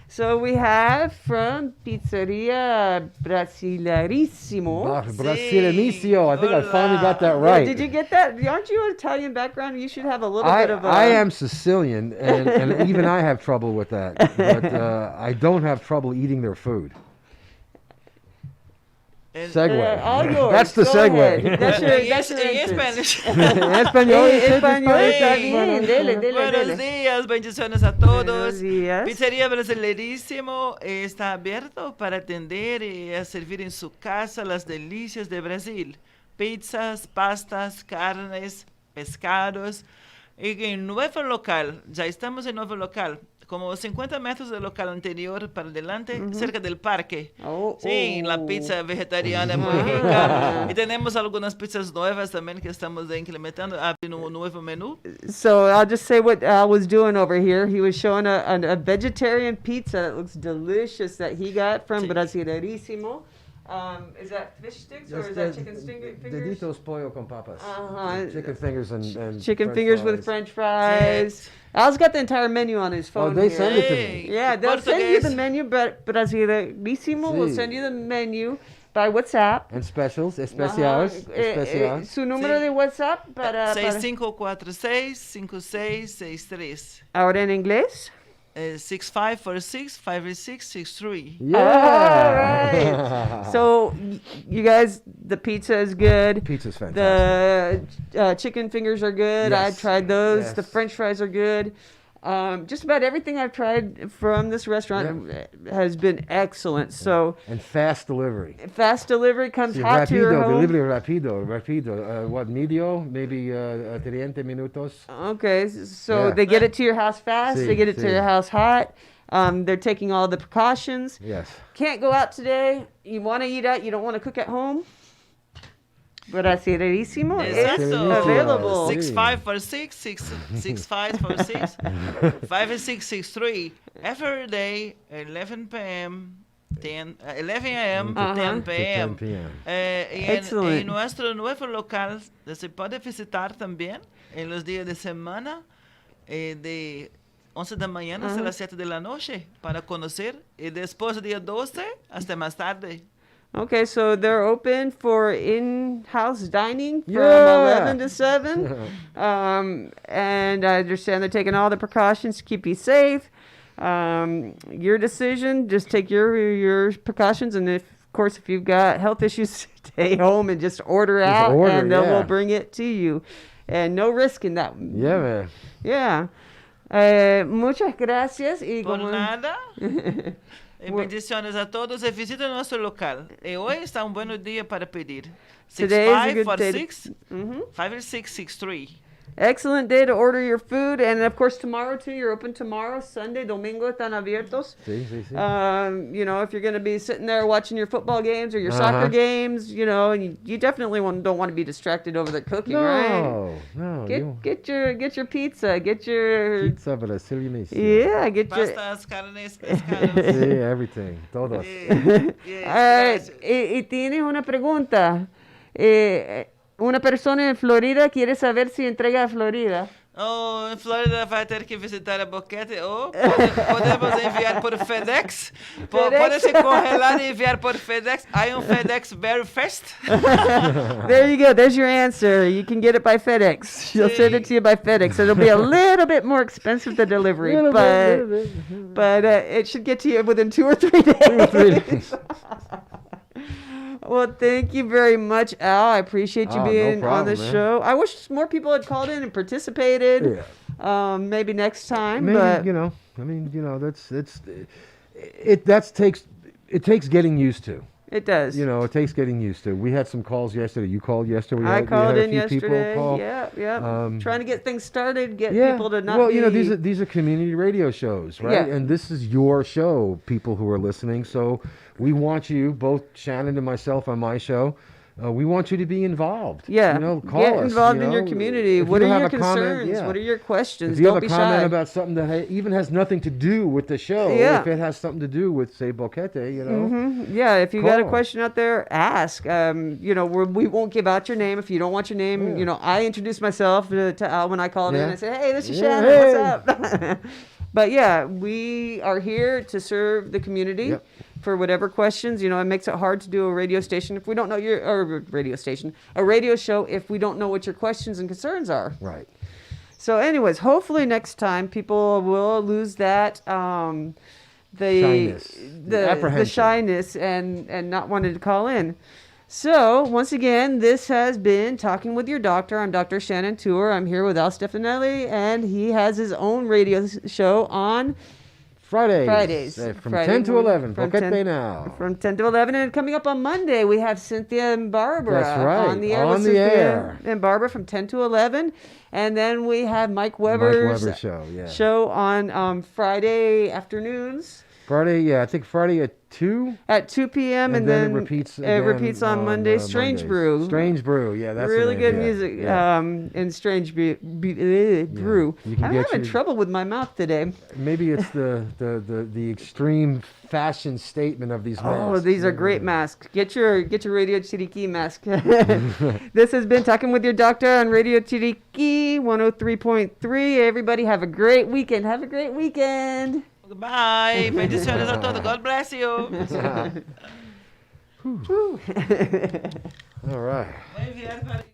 So we have from Pizzeria Brasilerissimo. Brasileño. I think I finally got that right. Did you get that? Aren't you an Italian background? You should have a little bit of a... I am Sicilian, and even I have trouble with that. But I don't have trouble eating their food. Segue. All yours. That's the Go segue. ahead. That's your En entrance. Spanish. Español, Español está Sí. bien. Dele. Buenos días, bendiciones a todos. Buenos días. Pizzería Brasilerísimo está abierto para atender y a servir en su casa las delicias de Brasil. Pizzas, pastas, carnes, pescados. Y en nuevo local, ya estamos en nuevo local, como 50 metros del local anterior para adelante, cerca del parque. Sí, la pizza vegetariana muy rica. Y tenemos algunas pizzas nuevas también que estamos implementando, abriendo un nuevo menú. So I'll just say what Al was doing over here. He was showing a vegetarian pizza that looks delicious that he got from Sí. Brasilerísimo. Is that fish sticks or is that chicken fingers? Deditos pollo con papas. Uh-huh. Chicken fingers and Chicken French fingers fries. with French fries. Al's got the entire menu on his phone. they here. send it to me. Yeah, they'll send you the Portuguese. menu, but Brasilerísimo will Sí. send you the menu by WhatsApp. And specials, especiales, Ajá. especiales. Su número Sí. de WhatsApp para 6546-5663. ahora en inglés. 6546-5663. Yeah. All right. So you guys, the pizza is good. Pizza's fantastic. The chicken fingers are good. Yes. I tried those. Yes. The French fries are good. Just about everything I've tried from this restaurant has been excellent. So And fast delivery. fast delivery comes Sí, hot to your rapido, home. delivery rapido. What, medio? Maybe 30 minutos. Okay, so Yeah. they get it to your house fast. They Sí, get it to sí. your house hot. They're taking all the precautions. Yes. Can't go out today. You want to eat out. You don't want to cook at home. Brasileirísimo is Exacto. available. Sí. 6'5" for 6'5" for 6, 5 and 6, 6'3". Every day, 11 p.m., 11 a.m. to 10 p.m. 10 p.m. En Excellent. nuestro nuevo local se puede visitar también en los días de semana de 11 de la mañana hasta las 7 de la noche para conocer y después del día 12 hasta más tarde. Okay, so they're open for in-house dining from Yeah. 11 to 7. And I understand they're taking all the precautions to keep you safe. Your decision, just take your precautions. And of course, if you've got health issues, stay home and just order out order, and they yeah. will bring it to you. And no risk in that. Yeah, man. Yeah. Muchas gracias. Y Por como- nada. Bendiciones a todos e visite nuestro local. E hoje está um bom dia para pedir. Today is a 6'5" good for day to- 6, 5 and 6, 6'3". Excellent day to order your food. And of course, tomorrow too. You're open tomorrow, Sunday, domingo, están abiertos. Sí, sí, sí. You know, if you're going to be sitting there watching your football games or your soccer games, you know, and you definitely don't want to be distracted over the cooking, right? No. Get your pizza, get your Pizza brasileña. yeah, get your. Pastas, carnes, pescados. Sí, everything. Todos. Yes, gracias. Y tienes una pregunta. Una persona en Florida quiere saber si entrega a Florida. Oh, en Florida vai ter que visitar a Boquete ou podemos enviar por FedEx. Pode se congelar e enviar por FedEx. Há FedEx Very Fast. There you go. There's your answer. You can get it by FedEx. She'll send it to you by FedEx. It'll be a little bit more expensive, the delivery, but it should get to you within 2 or 3 days. Well, thank you very much, Al. I appreciate you Oh, no being on problem, the man. show. I wish more people had called in and participated. Maybe next time. Maybe, but it takes getting used to. it does. It takes getting used to. We had some calls yesterday. You called yesterday. I called we in had a few yesterday. people call. Yeah. Trying to get things started, get Yeah. people to not well, be... these are community radio shows, right? Yeah. And this is your show, people who are listening. So we want you, both Shannon and myself on my show, we want you to be involved. Yeah, Call get us, involved in your community. If What you are have your a comment, concerns? yeah. What are your questions? If you Don't have be a comment shy. about something that even has nothing to do with the show, Yeah. if it has something to do with, say, Boquete, Yeah, if you got a Call. question out there, ask. We won't give out your name if you don't want your name. Yeah. I introduced myself to Al when I called in. Yeah. I said, "Hey, this is Yeah, Shannon. hey." What's up?" But yeah, we are here to serve the community. Yep. For whatever questions, it makes it hard to do a radio station if we don't know a radio show if we don't know what your questions and concerns are. Right. So, anyways, hopefully next time people will lose that Shyness. the Apprehension. shyness and not wanting to call in. So, once again, this has been Talking with Your Doctor. I'm Dr. Shannon Tour. I'm here with Al Stefanelli, and he has his own radio show on Fridays. From Friday 10 to morning, 11. from Boquete 10 now. From 10 to 11. And coming up on Monday, we have Cynthia and Barbara That's right, on the air. on with the Cynthia air. and Barbara from 10 to 11. And then we have Mike Weber's Weber show, yeah. show on Friday afternoons Friday, I think Friday at 2. at 2 p.m. And then then it repeats it again repeats on Monday. Strange Mondays. Brew. Strange Brew, yeah, that's the really name, good yeah, music. yeah. And Strange Brew. You can I'm get having your- trouble with my mouth today. Maybe it's the extreme fashion statement of these masks. Oh, these are great masks. Get your Radio Chiriqui mask. This has been Talking with Your Doctor on Radio Chiriqui 103.3. Everybody have a great weekend. Have a great weekend. Goodbye. Bendiciones a todos. God bless you. All right. Voy a enviar para-